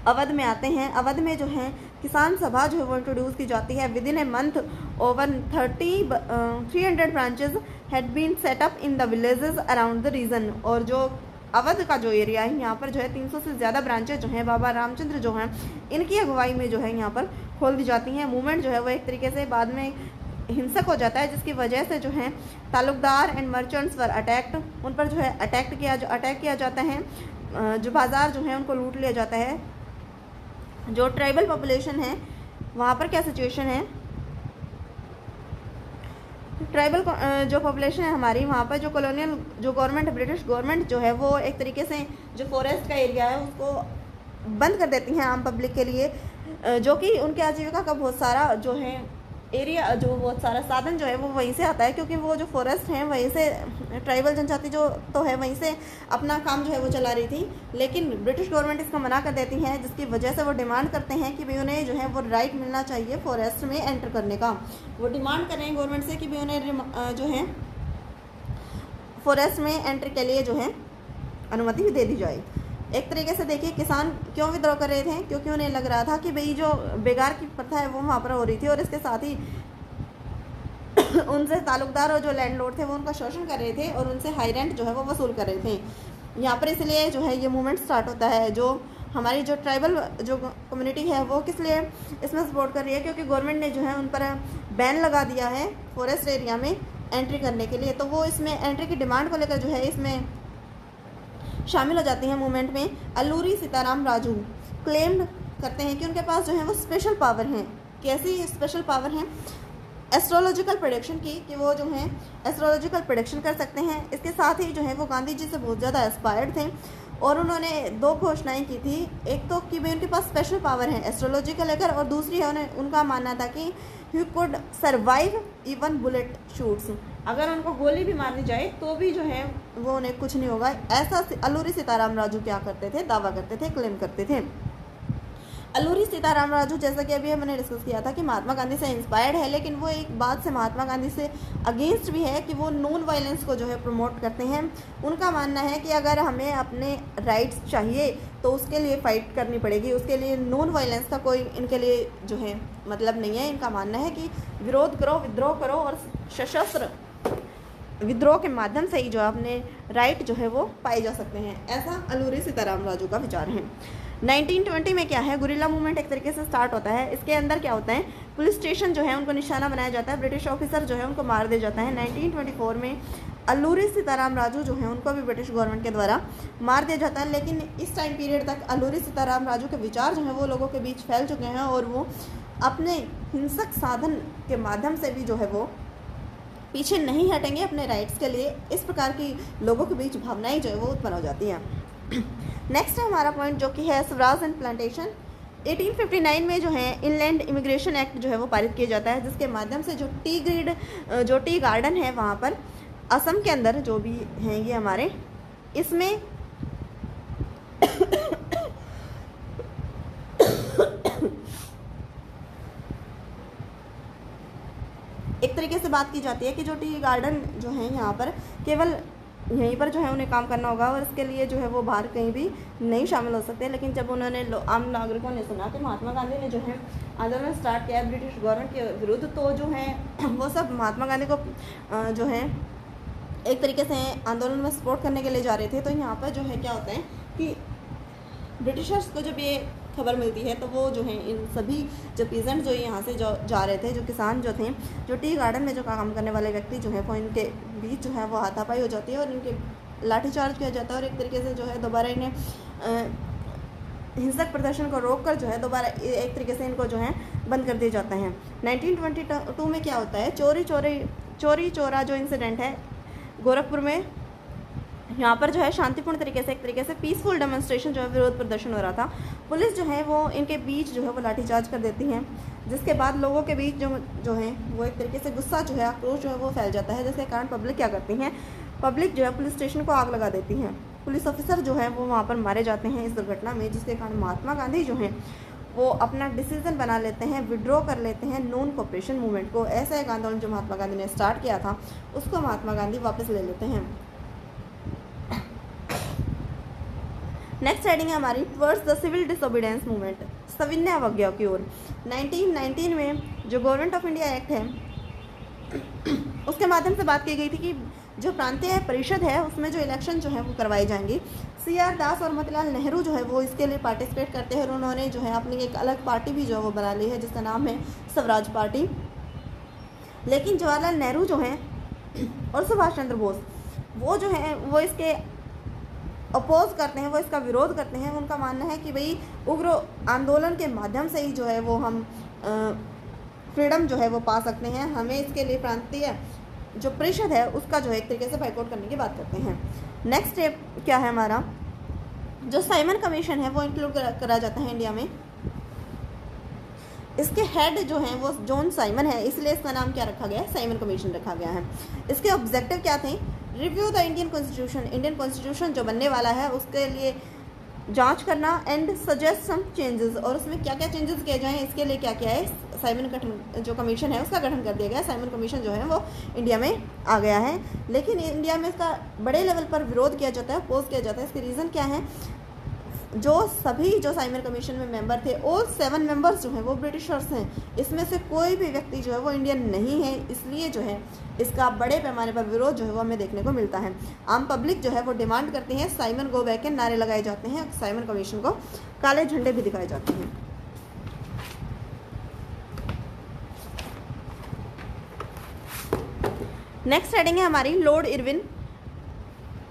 अवध में आते हैं। अवध में जो है किसान सभा जो है वो इंट्रोड्यूस की जाती है। Within a month over 300 branches had been set up in the villages around the region. और जो अवध का जो एरिया है, यहाँ पर जो है 300 से ज़्यादा ब्रांचेज जो हैं बाबा रामचंद्र जो हैं, इनकी अगुवाई में जो है यहाँ पर खोल दी जाती हैं। मूवमेंट जो है वो एक तरीके से बाद में हिंसक हो जाता है, जिसकी वजह से जो है Talukdar and merchants were attacked. उन पर जो है अटैक किया जाता है। जो बाज़ार जो है उनको लूट लिया जाता है। जो ट्राइबल पॉपुलेशन है, वहाँ पर क्या सिचुएशन है, ट्राइबल जो पॉपुलेशन है हमारी, वहाँ पर जो कॉलोनियल जो गवर्नमेंट है, ब्रिटिश गवर्नमेंट जो है वो एक तरीके से जो फॉरेस्ट का एरिया है उसको बंद कर देती हैं आम पब्लिक के लिए, जो कि उनके आजीविका का बहुत सारा जो है एरिया, जो बहुत सारा साधन जो है वो वहीं से आता है, क्योंकि वो जो फॉरेस्ट हैं वहीं से ट्राइबल जनजाति जो तो है वहीं से अपना काम जो है वो चला रही थी। लेकिन ब्रिटिश गवर्नमेंट इसको मना कर देती है, जिसकी वजह से वो डिमांड करते हैं कि भाई उन्हें जो है वो राइट मिलना चाहिए फॉरेस्ट में एंटर करने का। वो डिमांड कर रहे हैं गवर्नमेंट से कि भाई उन्हें जो है फॉरेस्ट में एंट्री के लिए जो है अनुमति भी दे दी जाए। एक तरीके से देखिए, किसान क्यों विद्रोह कर रहे थे, क्योंकि उन्हें लग रहा था कि भाई जो बेगार की प्रथा है वो वहाँ पर हो रही थी, और इसके साथ ही उनसे ताल्लुकदार और जो लैंडलॉर्ड थे वो उनका शोषण कर रहे थे और उनसे हाई रेंट जो है वो वसूल कर रहे थे। यहाँ पर इसलिए जो है ये मूवमेंट स्टार्ट होता है। जो हमारी जो ट्राइबल जो कम्युनिटी है वो किस लिए इसमें सपोर्ट कर रही है, क्योंकि गवर्नमेंट ने जो है उन पर बैन लगा दिया है फॉरेस्ट एरिया में एंट्री करने के लिए। तो वो इसमें एंट्री की डिमांड को लेकर जो है इसमें शामिल हो जाती हैं मूवमेंट में। अल्लूरी सीताराम राजू क्लेम्ड करते हैं कि उनके पास जो है वो स्पेशल पावर हैं। कैसी स्पेशल पावर हैं, एस्ट्रोलॉजिकल प्रेडिक्शन की, कि वो जो है एस्ट्रोलॉजिकल प्रेडिक्शन कर सकते हैं। इसके साथ ही जो है वो गांधी जी से बहुत ज़्यादा इंस्पायर्ड थे और उन्होंने 2 घोषणाएं की थी। एक तो कि भाई उनके पास स्पेशल पावर है एस्ट्रोलॉजी को लेकर, और दूसरी है उनका मानना था कि he could survive even bullet shoots. अगर उनको गोली भी मारनी जाए तो भी जो है वो उन्हें कुछ नहीं होगा। ऐसा अल्लूरी सीताराम राजू क्या करते थे, दावा करते थे, क्लेम करते थे। अल्लूरी सीताराम राजू, जैसा कि अभी हमने डिस्कस किया था कि महात्मा गांधी से इंस्पायर्ड है, लेकिन वो एक बात से महात्मा गांधी से अगेंस्ट भी है कि वो नॉन वायलेंस को जो है प्रमोट करते हैं। उनका मानना है कि अगर हमें अपने राइट्स चाहिए तो उसके लिए फ़ाइट करनी पड़ेगी, उसके लिए नॉन वायलेंस का कोई इनके लिए जो है मतलब नहीं है। इनका मानना है कि विरोध करो, विद्रोह करो और सशस्त्र विद्रोह के माध्यम से ही जो है अपने राइट जो है वो पाए जा सकते हैं। ऐसा अल्लूरी सीताराम राजू का विचार है। 1920 में क्या है, गुरिल्ला मूवमेंट एक तरीके से स्टार्ट होता है। इसके अंदर क्या होता है, पुलिस स्टेशन जो है उनको निशाना बनाया जाता है, ब्रिटिश ऑफिसर जो है उनको मार दिया जाता है। 1924 में अल्लूरी सीताराम राजू जो है उनको भी ब्रिटिश गवर्नमेंट के द्वारा मार दिया जाता है। लेकिन इस टाइम पीरियड तक अल्लूरी सीताराम राजू के विचार जो है वो लोगों के बीच फैल चुके हैं और वो अपने हिंसक साधन के माध्यम से भी जो है वो पीछे नहीं हटेंगे अपने राइट्स के लिए। इस प्रकार की लोगों के बीच भावनाएं जो है वो उत्पन्न हो जाती हैं। नेक्स्ट है हमारा पॉइंट जो कि है स्वराज एंड प्लांटेशन। 1859 में जो है इनलैंड इमिग्रेशन एक्ट जो है वो पारित किया जाता है, जिसके माध्यम से जो टी गार्डन है वहाँ पर असम के अंदर जो भी हैं ये हमारे, इसमें एक तरीके से बात की जाती है कि जो टी गार्डन जो है यहाँ पर केवल यहीं पर जो है उन्हें काम करना होगा और इसके लिए जो है वो बाहर कहीं भी नहीं शामिल हो सकते। लेकिन जब उन्होंने आम नागरिकों ने सुना कि महात्मा गांधी ने जो है आंदोलन स्टार्ट किया है ब्रिटिश गवर्नमेंट के विरुद्ध, तो जो है वो सब महात्मा गांधी को जो है एक तरीके से आंदोलन में सपोर्ट करने के लिए जा रहे थे। तो यहाँ पर जो है क्या होता है कि ब्रिटिशर्स को जब ये खबर मिलती है तो वो जो है इन सभी जो पीजेंट जो यहाँ से जो जा रहे थे, जो किसान जो थे, जो टी गार्डन में जो काम करने वाले व्यक्ति जो है वो इनके बीच जो है वो हाथापाई हो जाती है और इनके लाठीचार्ज किया जाता है और एक तरीके से जो है दोबारा इन्हें हिंसक प्रदर्शन को रोक कर जो है दोबारा एक तरीके से इनको जो है बंद कर दिया जाता है। 1922 में क्या होता है, चोरी चोरा जो इंसिडेंट है गोरखपुर में, यहाँ पर जो है शांतिपूर्ण तरीके से एक तरीके से पीसफुल डेमोन्स्ट्रेशन जो है विरोध प्रदर्शन हो रहा था। पुलिस जो है वो इनके बीच जो है वो लाठीचार्ज कर देती है, जिसके बाद लोगों के बीच जो है वो एक तरीके से गुस्सा जो है, आक्रोश जो है वो फैल जाता है, जिसके कारण पब्लिक क्या करती हैं, पब्लिक जो है पुलिस स्टेशन को आग लगा देती है। पुलिस ऑफिसर जो है वो वहाँ पर मारे जाते हैं इस दुर्घटना में, जिसके कारण महात्मा गांधी जो हैं वो अपना डिसीजन बना लेते हैं, विड्रॉ कर लेते हैं नॉन कोऑपरेशन मूवमेंट को। ऐसा एक आंदोलन जो महात्मा गांधी ने स्टार्ट किया था उसको महात्मा गांधी वापस ले लेते हैं। नेक्स्ट हेडिंग है हमारी towards the civil disobedience movement, सविनय अवज्ञा की ओर। 1919 में जो गवर्नमेंट ऑफ इंडिया एक्ट है उसके माध्यम से बात की गई थी कि जो प्रांतीय परिषद है उसमें जो इलेक्शन जो है वो करवाई जाएंगी। CR दास और मोतीलाल नेहरू जो है वो इसके लिए पार्टिसिपेट करते हैं और उन्होंने जो है अपनी एक अलग पार्टी भी जो है वो बना ली है जिसका नाम है स्वराज पार्टी। लेकिन जवाहरलाल नेहरू जो हैं और सुभाष चंद्र बोस वो जो है वो इसके अपोज करते हैं, वो इसका विरोध करते हैं। उनका मानना है कि भाई उग्र आंदोलन के माध्यम से ही जो है वो हम फ्रीडम जो है वो पा सकते हैं, हमें इसके लिए प्रांतीय जो परिषद है उसका जो है एक तरीके से बाइकआउट करने की बात करते हैं। नेक्स्ट स्टेप क्या है हमारा, जो साइमन कमीशन है वो इंक्लूड करा जाता है इंडिया में। इसके हेड जो हैं वो जॉन साइमन है, इसलिए इसका नाम क्या रखा गया है, साइमन कमीशन रखा गया है। इसके ऑब्जेक्टिव क्या थे, review the Indian constitution, Indian constitution जो बनने वाला है उसके लिए जांच करना एंड सजेस्ट सम चेंजेस, और उसमें क्या क्या चेंजेस किए जाएं इसके लिए क्या क्या है साइमन गठन जो कमीशन है उसका गठन कर दिया गया। साइमन कमीशन जो है वो इंडिया में आ गया है, लेकिन इंडिया में इसका बड़े लेवल पर विरोध किया जाता है, अपोज किया जाता है। इसके रीज़न क्या है, जो सभी जो साइमन कमीशन में मेंबर थे ऑल 7 मेंबर्स जो हैं वो ब्रिटिशर्स हैं, इसमें से कोई भी व्यक्ति जो है वो इंडियन नहीं है, इसलिए जो है इसका बड़े पैमाने पर विरोध जो है वो हमें देखने को मिलता है। आम पब्लिक जो है वो डिमांड करती है, साइमन गो बैक के नारे लगाए जाते हैं, साइमन कमीशन को काले झंडे भी दिखाए जाते हैं। नेक्स्ट हेडिंग है हमारी लॉर्ड इरविन।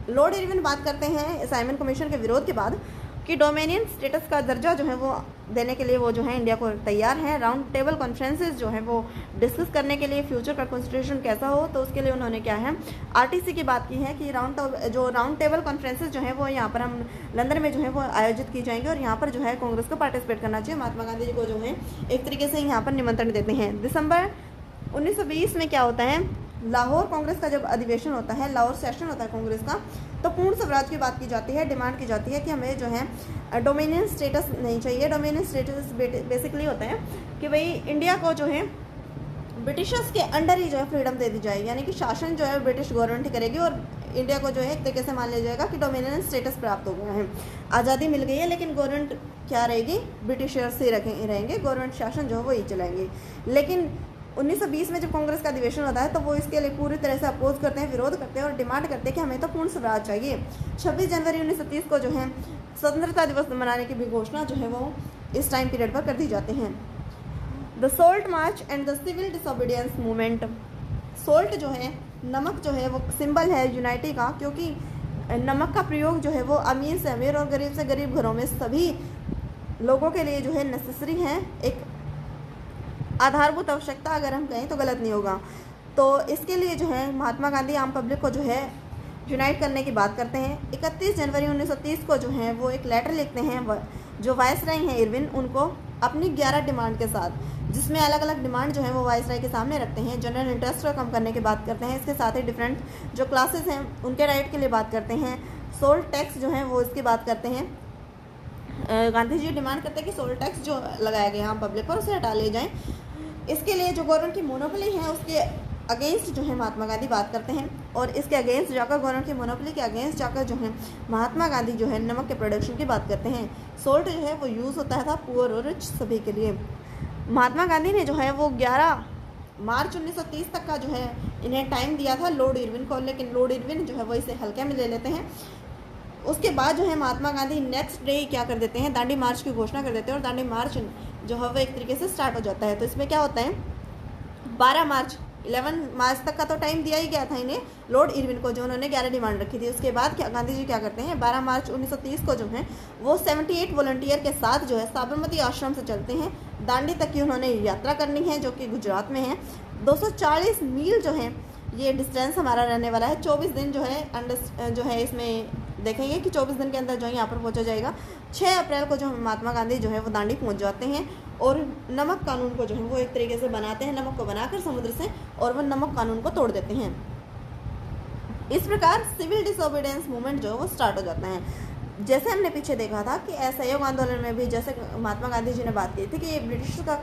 लॉर्ड इरविन बात करते हैं साइमन कमीशन के विरोध के बाद कि डोमिनियन स्टेटस का दर्जा जो है वो देने के लिए वो जो है इंडिया को तैयार है। राउंड टेबल कॉन्फ्रेंसेस जो है वो डिस्कस करने के लिए फ्यूचर का कॉन्स्टिट्यूशन कैसा हो, तो उसके लिए उन्होंने क्या है RTC की बात की है कि राउंड टेबल कॉन्फ्रेंसेस जो है वो यहाँ पर हम लंदन में जो है वो आयोजित की जाएंगी और यहाँ पर जो है कांग्रेस को पार्टिसिपेट करना चाहिए। महात्मा गांधी जी को जो है एक तरीके से यहाँ पर निमंत्रण देते हैं। दिसंबर 1920 में क्या होता है, लाहौर कांग्रेस का जब अधिवेशन होता है, लाहौर सेशन होता है कांग्रेस का, तो पूर्ण स्वराज की बात की जाती है। डिमांड की जाती है कि हमें जो है डोमिनियन स्टेटस नहीं चाहिए। डोमिनियन स्टेटस बेसिकली होता है कि भाई इंडिया को जो है ब्रिटिशर्स के अंडर ही जो है फ्रीडम दे दी जाए, यानी कि शासन जो है ब्रिटिश गवर्नमेंट ही करेगी और इंडिया को जो है एक तरीके से मान लिया जाएगा कि डोमिनियन स्टेटस प्राप्त हो गया है, आज़ादी मिल गई है, लेकिन गवर्नमेंट क्या रहेगी, ब्रिटिशर्स ही रहेंगे, गवर्नमेंट शासन जो है वो ही चलाएंगे। लेकिन 1920 में जब कांग्रेस का अधिवेशन होता है तो वो इसके लिए पूरी तरह से अपोज करते हैं, विरोध करते हैं और डिमांड करते हैं कि हमें तो पूर्ण स्वराज चाहिए। 26 जनवरी 1930 को जो है स्वतंत्रता दिवस मनाने की भी घोषणा जो है वो इस टाइम पीरियड पर कर दी जाते हैं। The salt march and the civil disobedience movement. Salt जो है, नमक जो है वो सिंबल है यूनाइटी का, क्योंकि नमक का प्रयोग जो है वो अमीर से अमीर और गरीब से गरीब घरों में सभी लोगों के लिए जो है नेसेसरी है, एक आधारभूत आवश्यकता अगर हम कहें तो गलत नहीं होगा। तो इसके लिए जो है महात्मा गांधी आम पब्लिक को जो है यूनाइट करने की बात करते हैं। 31 जनवरी 1930 को जो है वो एक लेटर लिखते हैं जो वायसराय हैं इरविन, उनको अपनी 11 डिमांड के साथ, जिसमें अलग अलग डिमांड जो है वो वायसराय के सामने रखते हैं। जनरल इंटरेस्ट को कम करने की बात करते हैं, इसके साथ ही डिफरेंट जो क्लासेस हैं उनके राइट के लिए बात करते हैं। सोल्ट टैक्स जो है वो इसकी बात करते हैं। गांधी जी डिमांड करते हैं कि सोल्ट टैक्स जो लगाया गया आम पब्लिक पर उसे हटा लिए जाएँ। इसके लिए जो गवर्नमेंट की मोनोपोली है उसके अगेंस्ट जो है महात्मा गांधी बात करते हैं, और इसके अगेंस्ट जाकर, गवर्नमेंट की मोनोपोली के अगेंस्ट जाकर जो है महात्मा गांधी जो है नमक के प्रोडक्शन की बात करते हैं। सोल्ट जो है वो यूज़ होता था पुअर और रिच सभी के लिए। महात्मा गांधी ने जो है वो 11 मार्च 1930 तक का जो है इन्हें टाइम दिया था लॉर्ड इरविन को, लेकिन लॉर्ड इरविन जो है वो इसे हल्के में ले लेते हैं। उसके बाद जो है महात्मा गांधी नेक्स्ट डे क्या कर देते हैं, दांडी मार्च की घोषणा कर देते हैं, और दांडी मार्च जो है वो एक तरीके से स्टार्ट हो जाता है। तो इसमें क्या होता है, 11 मार्च तक का तो टाइम दिया ही गया था इन्हें लॉर्ड इरविन को, जो उन्होंने 11 डिमांड रखी थी। उसके बाद क्या गांधी जी क्या करते हैं, 12 मार्च 1930 को जो है वो 78 वॉलंटियर के साथ जो है साबरमती आश्रम से चलते हैं। दांडी तक की उन्होंने यात्रा करनी है जो कि गुजरात में है। 240 मील जो है ये डिस्टेंस हमारा रहने वाला है। 24 दिन जो है इसमें देखेंगे कि 24 दिन के अंदर जो है यहाँ पर पहुँचा जाएगा। 6 अप्रैल को जो महात्मा गांधी जो है वो दांडी पहुँच जाते हैं और नमक कानून को जो है वो एक तरीके से बनाते हैं, नमक को बनाकर समुद्र से, और वो नमक कानून को तोड़ देते हैं। इस प्रकार सिविल डिसोबीडियंस मूवमेंट जो है वो स्टार्ट हो जाता है। जैसे हमने पीछे देखा था कि असहयोग आंदोलन में भी जैसे महात्मा गांधी जी ने बात की थी कि ब्रिटिश का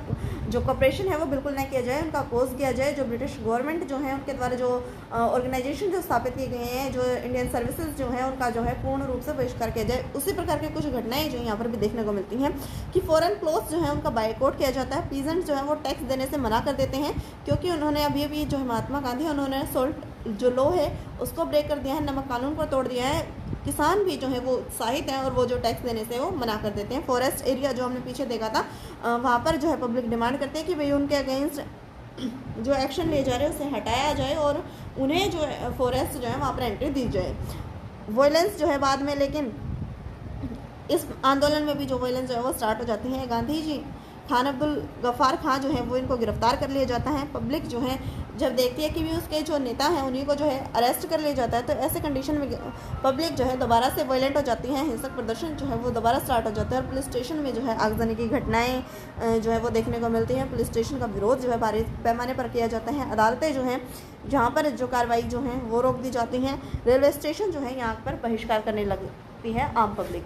जो कॉपरेशन है वो बिल्कुल नहीं किया जाए, उनका अपोज किया जाए। जो ब्रिटिश गवर्नमेंट जो है उनके द्वारा जो ऑर्गेनाइजेशन जो स्थापित किए गए हैं, जो इंडियन सर्विसेज जो है उनका जो है पूर्ण रूप से बहिष्कार किया जाए। उसी प्रकार के कुछ घटनाएं जो यहाँ पर भी देखने को मिलती हैं कि फॉरेन क्लोथ्स जो है उनका बायकॉट किया जाता है। पीजेंट जो है वो टैक्स देने से मना कर देते हैं, क्योंकि उन्होंने अभी जो है महात्मा गांधी उन्होंने सोल्ट जो लॉ है उसको ब्रेक कर दिया है, नमक कानून को तोड़ दिया है। किसान भी जो है वो उत्साहित हैं और वो जो टैक्स देने से वो मना कर देते हैं। फॉरेस्ट एरिया जो हमने पीछे देखा था वहाँ पर जो है पब्लिक डिमांड करते हैं कि भाई उनके अगेंस्ट जो एक्शन लिए जा रहे हैं उसे हटाया जाए और उन्हें जो है फॉरेस्ट जो है वहाँ पर एंट्री दी जाए। वायलेंस जो है बाद में, लेकिन इस आंदोलन में भी जो वायलेंस जो है वो स्टार्ट हो जाती है। गांधी जी खान अब्दुल गफ्फार खां जो है वो इनको गिरफ्तार कर लिया जाता है। पब्लिक जो है जब देखती है कि भी उसके जो नेता हैं उन्हीं को जो है अरेस्ट कर लिया जाता है, तो ऐसे कंडीशन में पब्लिक जो है दोबारा से वायलेंट हो जाती है। हिंसक प्रदर्शन जो है वो दोबारा स्टार्ट हो जाता है और पुलिस स्टेशन में जो है आगजनी की घटनाएं जो है वो देखने को मिलती हैं। पुलिस स्टेशन का विरोध जो है भारी पैमाने पर किया जाता है। अदालतें जो हैं जहाँ पर जो कार्रवाई जो है वो रोक दी जाती हैं। रेलवे स्टेशन जो है यहाँ पर बहिष्कार करने लगती है आम पब्लिक।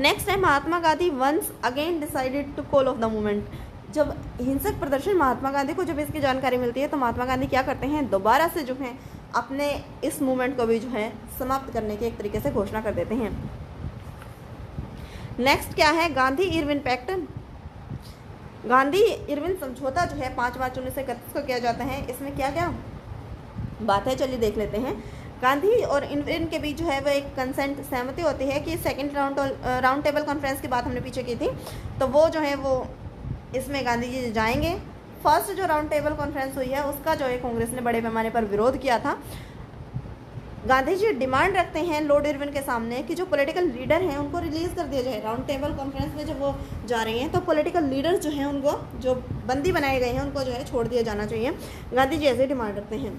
नेक्स्ट है Mahatma Gandhi once again decided to call off the movement. जब हिंसक प्रदर्शन महात्मा गांधी को जब इसकी जानकारी मिलती है तो महात्मा गांधी क्या करते हैं, दोबारा से जो है अपने इस मूवमेंट को भी जो है समाप्त करने की एक तरीके से घोषणा कर देते हैं। नेक्स्ट क्या है, Gandhi Irwin pact. Gandhi Irwin समझौता जो है 5 मार्च 1931 को किया जाता है। इसमें क्या क्या बात है चलिए देख लेते हैं। गांधी और इरविन के बीच जो है वो एक कंसेंट सहमति होती है कि सेकंड राउंड टेबल कॉन्फ्रेंस की बात हमने पीछे की थी, तो वो जो है वो इसमें गांधी जी जाएंगे। फर्स्ट जो राउंड टेबल कॉन्फ्रेंस हुई है उसका जो है कांग्रेस ने बड़े पैमाने पर विरोध किया था। गांधी जी डिमांड रखते हैं लॉर्ड इरविन के सामने कि जो पॉलिटिकल लीडर हैं उनको रिलीज़ कर दिया जाए। राउंड टेबल कॉन्फ्रेंस में जब वो जा रहे हैं तो पॉलिटिकल लीडर्स जो हैं उनको जो बंदी बनाए गए हैं उनको जो है छोड़ दिया जाना चाहिए। गांधी जी ऐसे डिमांड रखते हैं।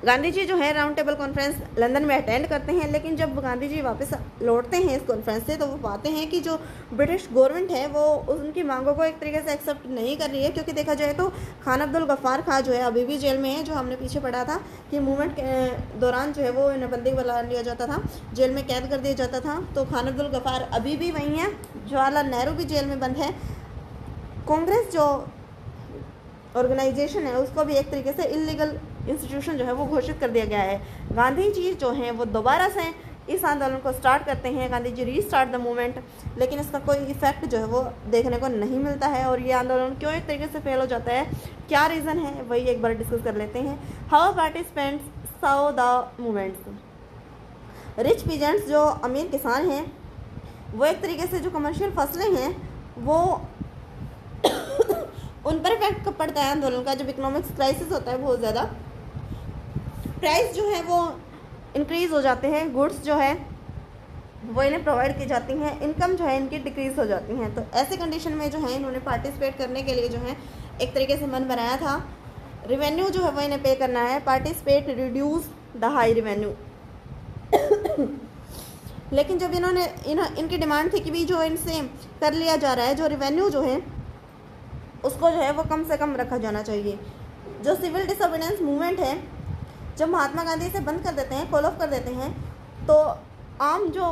गांधी जी जो है राउंड टेबल कॉन्फ्रेंस लंदन में अटेंड करते हैं, लेकिन जब गांधी जी वापस लौटते हैं इस कॉन्फ्रेंस से तो वो पाते हैं कि जो ब्रिटिश गवर्नमेंट है वो उनकी मांगों को एक तरीके से एक्सेप्ट नहीं कर रही है। क्योंकि देखा जाए तो खान अब्दुल गफ्फार खां जो है अभी भी जेल में है, जो हमने पीछे पढ़ा था कि मूवमेंट के दौरान जो है वो इन्हें बंदी बना लिया जाता था, जेल में कैद कर दिया जाता था। तो खान अब्दुल गफ्फार अभी भी वहीं है, जवाहरलाल नेहरू भी जेल में बंद है। कांग्रेस जो ऑर्गेनाइजेशन है उसको भी एक तरीके से इलीगल इंस्टीट्यूशन जो है वो घोषित कर दिया गया है। गांधी जी जो हैं वो दोबारा से इस आंदोलन को स्टार्ट करते हैं गांधी जी रीस्टार्ट द मूवमेंट, लेकिन इसका कोई इफेक्ट जो है वो देखने को नहीं मिलता है। और ये आंदोलन क्यों एक तरीके से फेल हो जाता है, क्या रीज़न है, वही एक बार डिस्कस कर लेते हैं। How participants saw the movements. Rich peasants जो अमीर किसान हैं वो एक तरीके से जो कमर्शियल फसलें हैं वो उन पर इफेक्ट पड़ता है आंदोलन का। जब इकोनॉमिक्स क्राइसिस होता है बहुत ज़्यादा, प्राइस जो है वो इंक्रीज़ हो जाते हैं, गुड्स जो है वो इन्हें प्रोवाइड की जाती हैं, इनकम जो है इनकी डिक्रीज़ हो जाती हैं। तो ऐसे कंडीशन में जो है इन्होंने पार्टिसिपेट करने के लिए जो है एक तरीके से मन बनाया था। रेवेन्यू जो है वो इन्हें पे करना है, participate reduce the high revenue. लेकिन जब इनकी डिमांड थी कि भी जो इनसे कर लिया जा रहा है, जो रेवेन्यू जो है उसको जो है वो कम से कम रखा जाना चाहिए। जो सिविल डिसोबीडियंस मूवमेंट है, जब महात्मा गांधी इसे बंद कर देते हैं, कॉल ऑफ कर देते हैं, तो आम जो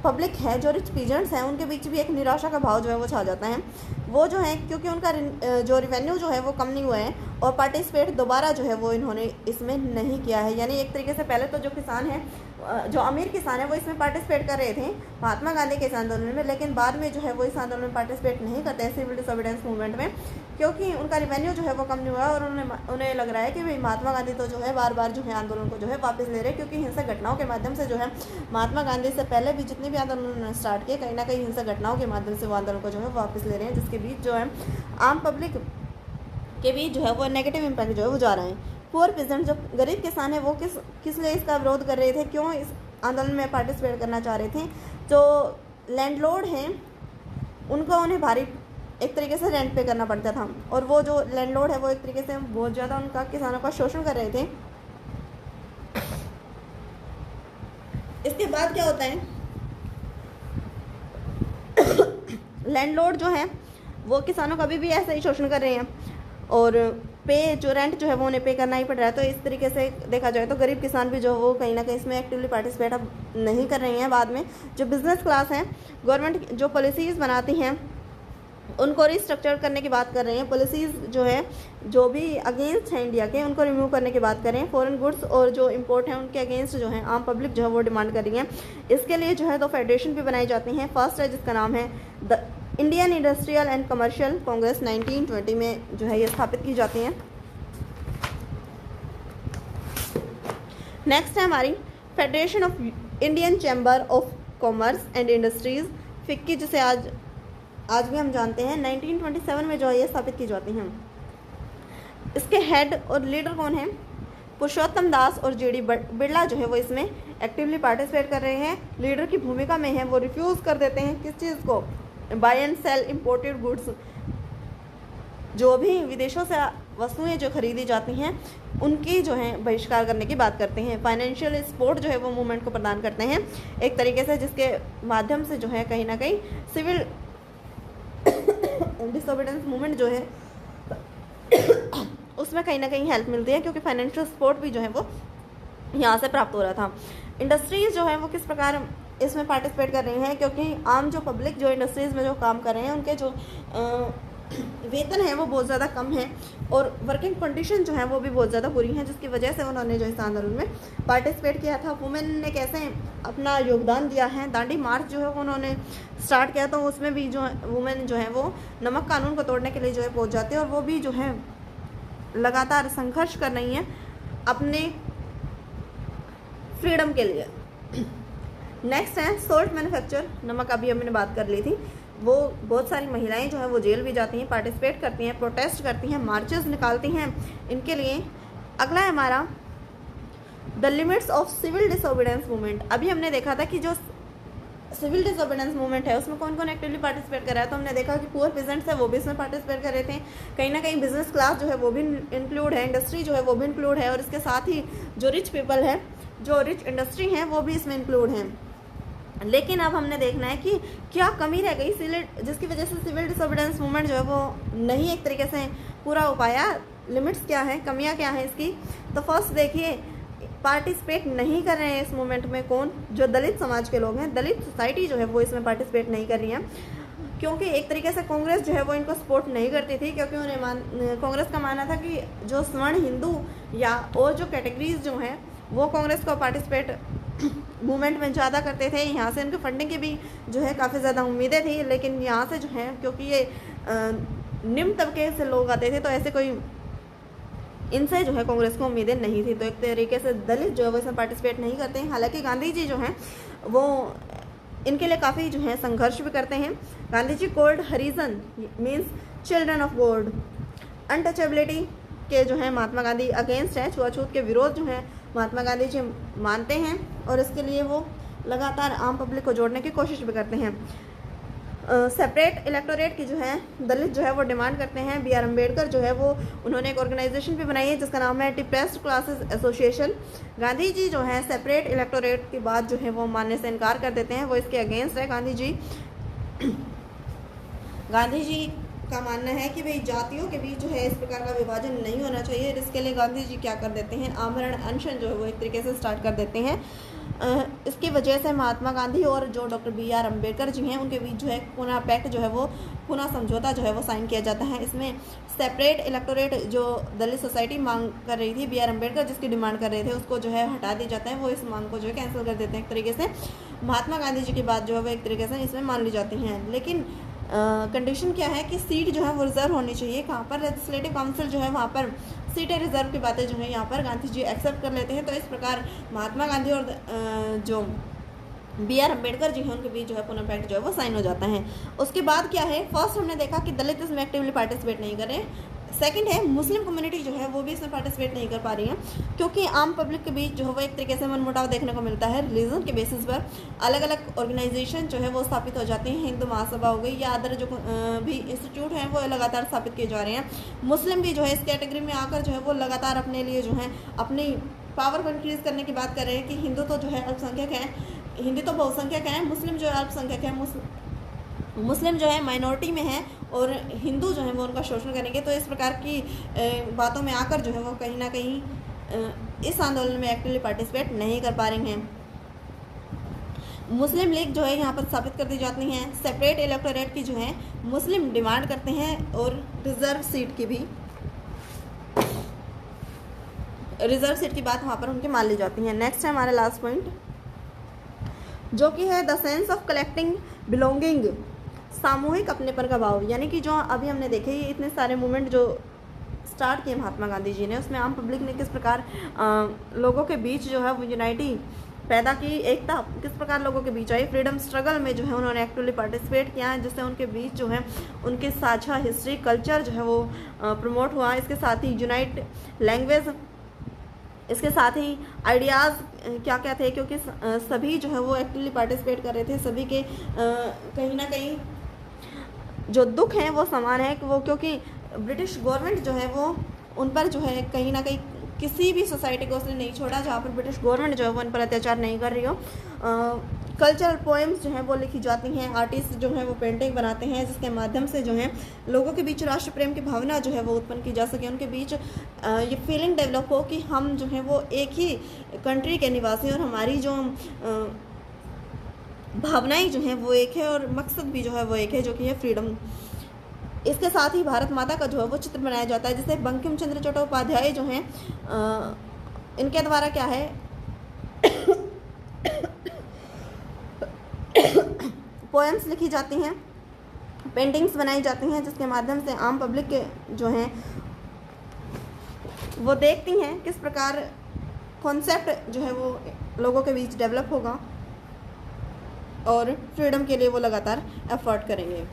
पब्लिक है, जो रिच पीजेंट्स हैं, उनके बीच भी एक निराशा का भाव जो है वो छा जाता है। वो जो है क्योंकि उनका जो रेवेन्यू जो है वो कम नहीं हुआ है और पार्टिसिपेट दोबारा जो है वो इन्होंने इसमें नहीं किया है। यानी एक तरीके से पहले तो जो किसान है, जो अमीर किसान है, वो इसमें पार्टिसिपेट कर रहे थे महात्मा गांधी के इस आंदोलन में, लेकिन बाद में जो है वो इस आंदोलन में पार्टिसिपेट नहीं करते हैं सिविल डिसोबीडियंस मूवमेंट में, क्योंकि उनका रेवेन्यू जो है वो कम नहीं हुआ और उन्हें लग रहा है कि भाई महात्मा गांधी तो जो है बार बार जो है आंदोलन को जो है वापस ले रहे हैं, क्योंकि हिंसक घटनाओं के माध्यम से जो है महात्मा गांधी से पहले भी जितने भी आंदोलन उन्होंने स्टार्ट किए, कहीं ना कहीं हिंसक घटनाओं के माध्यम से वो आंदोलन को जो है वापस ले रहे हैं, जिसके बीच जो है आम पब्लिक के बीच जो है वो नेगेटिव इम्पैक्ट जो है वो जा रहा है। पुअर पीजेंट, जो गरीब किसान है, वो किस लिए इसका विरोध कर रहे थे, क्यों इस आंदोलन में पार्टिसिपेट करना चाह रहे थे। जो लैंडलॉर्ड हैं उनको उन्हें भारी एक तरीके से रेंट पे करना पड़ता था, और वो जो लैंडलॉर्ड है वो एक तरीके से बहुत ज़्यादा उनका किसानों का शोषण कर रहे थे। इसके बाद क्या होता है, लैंडलॉर्ड जो है वो किसानों का भी ऐसा ही शोषण कर रहे हैं और जो रेंट जो है वो उन्हें पे करना ही पड़ रहा है। तो इस तरीके से देखा जाए तो गरीब किसान भी जो वो कहीं ना कहीं इसमें एक्टिवली पार्टिसिपेट अब नहीं कर रहे हैं। बाद में जो बिजनेस क्लास है, गवर्नमेंट जो पॉलिसीज़ बनाती हैं उनको रिस्ट्रक्चर करने की बात कर रहे हैं। पॉलिसीज़ जो है जो भी अगेंस्ट हैं इंडिया के, उनको रिमूव करने की बात कर रहे हैं। फॉरेन गुड्स और जो इंपोर्ट हैं उनके अगेंस्ट जो है आम पब्लिक जो है वो डिमांड कर रही है। इसके लिए जो है दो फेडरेशन भी बनाई जाती हैं। फर्स्ट है जिसका नाम है the Indian industrial and commercial Congress, 1920 में जो है ये स्थापित की जाती हैं। नेक्स्ट है हमारी federation of Indian chamber of commerce and industries, FICCI, जिसे आज भी हम जानते हैं। 1927 में जो है ये स्थापित की जाती हैं। इसके हेड और लीडर कौन हैं, पुरुषोत्तम दास और जेडी बिरला जो है वो इसमें एक्टिवली पार्टिसिपेट कर रहे हैं। लीडर की भूमिका में है, वो रिफ्यूज़ कर देते हैं किस चीज़ को, buy and sell imported goods, जो भी विदेशों से वस्तुएं जो खरीदी जाती हैं उनकी जो है बहिष्कार करने की बात करते हैं। फाइनेंशियल सपोर्ट जो है वो मूवमेंट को प्रदान करते हैं एक तरीके से, जिसके माध्यम से जो है कहीं ना कहीं सिविल डिसोबीडियंस मूवमेंट जो है उसमें कहीं ना कहीं हेल्प मिलती है, क्योंकि फाइनेंशियल सपोर्ट भी जो है वो यहाँ से प्राप्त हो रहा था। इंडस्ट्रीज़ जो है वो किस प्रकार इसमें पार्टिसिपेट कर रही हैं, क्योंकि आम जो पब्लिक जो इंडस्ट्रीज़ में जो काम कर रहे हैं उनके जो वेतन है वो बहुत ज़्यादा कम है और वर्किंग कंडीशन जो है वो भी बहुत ज़्यादा बुरी हैं, जिसकी वजह से उन्होंने जो इस आंदोलन में पार्टिसिपेट किया था। वुमेन ने कैसे अपना योगदान दिया है, दांडी मार्च जो है वो उन्होंने स्टार्ट किया, तो उसमें भी जो वुमेन जो है वो नमक कानून को तोड़ने के लिए जो है पहुँच जाते हैं और वो भी जो है लगातार संघर्ष कर रही हैं अपने फ्रीडम के लिए। नेक्स्ट है सोल्ट मैन्युफैक्चर, नमक अभी हमने बात कर ली थी। वो बहुत सारी महिलाएं जो है वो जेल भी जाती हैं, पार्टिसिपेट करती हैं, प्रोटेस्ट करती हैं, मार्चेस निकालती हैं इनके लिए। अगला है हमारा the limits of civil disobedience movement. अभी हमने देखा था कि जो सिविल डिसोबीडियंस मूवमेंट है उसमें कौन कौन एक्टिवली पार्टिसिपेट कर रहा है, तो हमने देखा कि पुअर पीजेंट्स है वो भी इसमें पार्टिसिपेट कर रहे थे। कहीं ना कहीं बिजनेस क्लास जो है वो भी इंक्लूड है, इंडस्ट्री जो है वो भी इंक्लूड है और इसके साथ ही जो रिच पीपल है, जो रिच इंडस्ट्री हैं वो भी इसमें इंक्लूड हैं। लेकिन अब हमने देखना है कि क्या कमी रह गई जिसकी वजह से सिविल डिसोबीडियंस मूवमेंट जो है वो नहीं एक तरीके से पूरा हो पाया। लिमिट्स क्या है, कमियां क्या हैं इसकी, तो फर्स्ट देखिए पार्टिसिपेट नहीं कर रहे हैं इस मूवमेंट में कौन, जो दलित समाज के लोग हैं, दलित सोसाइटी जो है वो इसमें पार्टिसिपेट नहीं कर रही है, क्योंकि एक तरीके से कांग्रेस जो है वो इनको सपोर्ट नहीं करती थी, क्योंकि उन्हें कांग्रेस का मानना था कि जो स्वर्ण हिंदू या और जो कैटेगरीज जो हैं वो कांग्रेस को पार्टिसिपेट मूवमेंट में ज़्यादा करते थे। यहाँ से इनके फंडिंग की भी जो है काफ़ी ज़्यादा उम्मीदें थी, लेकिन यहाँ से जो है क्योंकि ये निम्न तबके से लोग आते थे, तो ऐसे कोई इनसे जो है कांग्रेस को उम्मीदें नहीं थी। तो एक तरीके से दलित जो है वो इसमें पार्टिसिपेट नहीं करते हैं। हालांकि गांधी जी जो हैं वो इनके लिए काफ़ी जो है संघर्ष भी करते हैं। Gandhi ji called Harijan means children of God, untouchability के जो है महात्मा गांधी अगेंस्ट है। छुआछूत के विरोध जो है महात्मा गांधी जी मानते हैं, और इसके लिए वो लगातार आम पब्लिक को जोड़ने की कोशिश भी करते हैं। सेपरेट इलेक्टोरेट की जो है दलित जो है वो डिमांड करते हैं। बी आर अम्बेडकर जो है वो उन्होंने एक ऑर्गेनाइजेशन भी बनाई है जिसका नाम है depressed classes association. Gandhi ji जो है सेपरेट इलेक्टोरेट की बात जो है वो मानने से इनकार कर देते हैं, वो इसके अगेंस्ट है गांधी जी। गांधी जी का मानना है कि भाई जातियों के बीच जो है इस प्रकार का विभाजन नहीं होना चाहिए। इसके लिए गांधी जी क्या कर देते हैं, आमरण अनशन जो है वो एक तरीके से स्टार्ट कर देते हैं। इसकी वजह से महात्मा गांधी और जो doctor B are Ambedkar ji हैं उनके बीच जो है पुनः पैक्ट जो है वो पुनः समझौता जो है वो साइन किया जाता है। इसमें सेपरेट इलेक्टोरेट जो दलित सोसाइटी मांग कर रही थी, बी आर अम्बेडकर जिसकी डिमांड कर रहे थे, उसको जो है हटा दिया जाता है। वो इस मांग को जो है कैंसिल कर देते हैं एक तरीके से। महात्मा गांधी जी की बात जो है वो एक तरीके से इसमें मान ली जाती हैं, लेकिन कंडीशन क्या है कि सीट जो है वो रिजर्व होनी चाहिए। कहाँ पर लेजिस्लेटिव काउंसिल जो है वहाँ पर सीटें रिजर्व की बातें जो है यहाँ पर गांधी जी एक्सेप्ट कर लेते हैं। तो इस प्रकार महात्मा गांधी और जो बी आर अम्बेडकर जी हैं उनके बीच जो है पुनः पैक्ट जो है वो साइन हो जाता है। उसके बाद क्या है, फर्स्ट हमने देखा कि दलित इसमें एक्टिवली पार्टिसिपेट नहीं कर रहे हैं। सेकंड है मुस्लिम कम्युनिटी जो है वो भी इसमें पार्टिसिपेट नहीं कर पा रही है, क्योंकि आम पब्लिक के बीच जो है वो एक तरीके से मनमुटाव देखने को मिलता है। रिलीजन के बेसिस पर अलग अलग ऑर्गेनाइजेशन जो है वो स्थापित हो जाती हैं। हिंदू महासभा हो गई या अदर जो भी इंस्टीट्यूट हैं वो लगातार स्थापित किए जा रहे हैं। मुस्लिम भी जो है इस कैटेगरी में आकर जो है वो लगातार अपने लिए जो है अपनी पावर को इंक्रीज करने की बात कर रहे हैं कि हिंदू तो जो है अल्पसंख्यक है, हिंदी तो बहुसंख्यक है, मुस्लिम जो है अल्पसंख्यक है, मुस्लिम जो है माइनॉरिटी में है और हिंदू जो है वो उनका शोषण करेंगे। तो इस प्रकार की बातों में आकर जो है वो कहीं ना कहीं इस आंदोलन में एक्टिवली पार्टिसिपेट नहीं कर पा रही हैं। मुस्लिम लीग जो है यहाँ पर स्थापित कर दी जाती हैं। सेपरेट इलेक्टोरेट की जो है मुस्लिम डिमांड करते हैं और रिजर्व सीट की भी बात वहाँ पर उनकी मान ली जाती है। नेक्स्ट है हमारा लास्ट पॉइंट जो कि है the sense of collecting belonging, सामूहिक अपनेपन का भाव। यानी कि जो अभी हमने देखे ये इतने सारे मूवमेंट जो स्टार्ट किए महात्मा गांधी जी ने, उसमें आम पब्लिक ने किस प्रकार लोगों के बीच जो है वो यूनाइटी पैदा की, एकता किस प्रकार लोगों के बीच आई। फ्रीडम स्ट्रगल में जो है उन्होंने एक्टिवली पार्टिसिपेट किया है, जिससे उनके बीच जो है उनके साझा हिस्ट्री कल्चर जो है वो प्रमोट हुआ। इसके साथ ही यूनाइट लैंग्वेज, इसके साथ ही आइडियाज़ क्या क्या थे, क्योंकि सभी जो है वो एक्टिवली पार्टिसिपेट कर रहे थे। सभी के कहीं ना कहीं जो दुख हैं वो समान है वो, क्योंकि ब्रिटिश गवर्नमेंट जो है वो उन पर जो है कहीं ना कहीं किसी भी सोसाइटी को उसने नहीं छोड़ा जहाँ पर ब्रिटिश गवर्नमेंट जो है वो उन पर अत्याचार नहीं कर रही हो। कल्चरल पोएम्स जो हैं वो लिखी जाती हैं, आर्टिस्ट जो हैं वो पेंटिंग बनाते हैं, जिसके माध्यम से जो है लोगों के बीच राष्ट्र प्रेम की भावना जो है वो उत्पन्न की जा सके। उनके बीच ये फीलिंग डेवलप हो कि हम जो है वो एक ही कंट्री के निवासी और हमारी जो भावनाएं जो हैं वो एक है और मकसद भी जो है वो एक है, जो कि है फ्रीडम। इसके साथ ही भारत माता का जो है वो चित्र बनाया जाता है, जिसे बंकिम चंद्र चट्टोपाध्याय जो हैं इनके द्वारा क्या है पोएम्स लिखी जाती हैं, पेंटिंग्स बनाई जाती हैं, जिसके माध्यम से आम पब्लिक के जो हैं वो देखती हैं किस प्रकार कॉन्सेप्ट जो है वो लोगों के बीच डेवलप होगा और फ्रीडम के लिए वो लगातार एफर्ट करेंगे।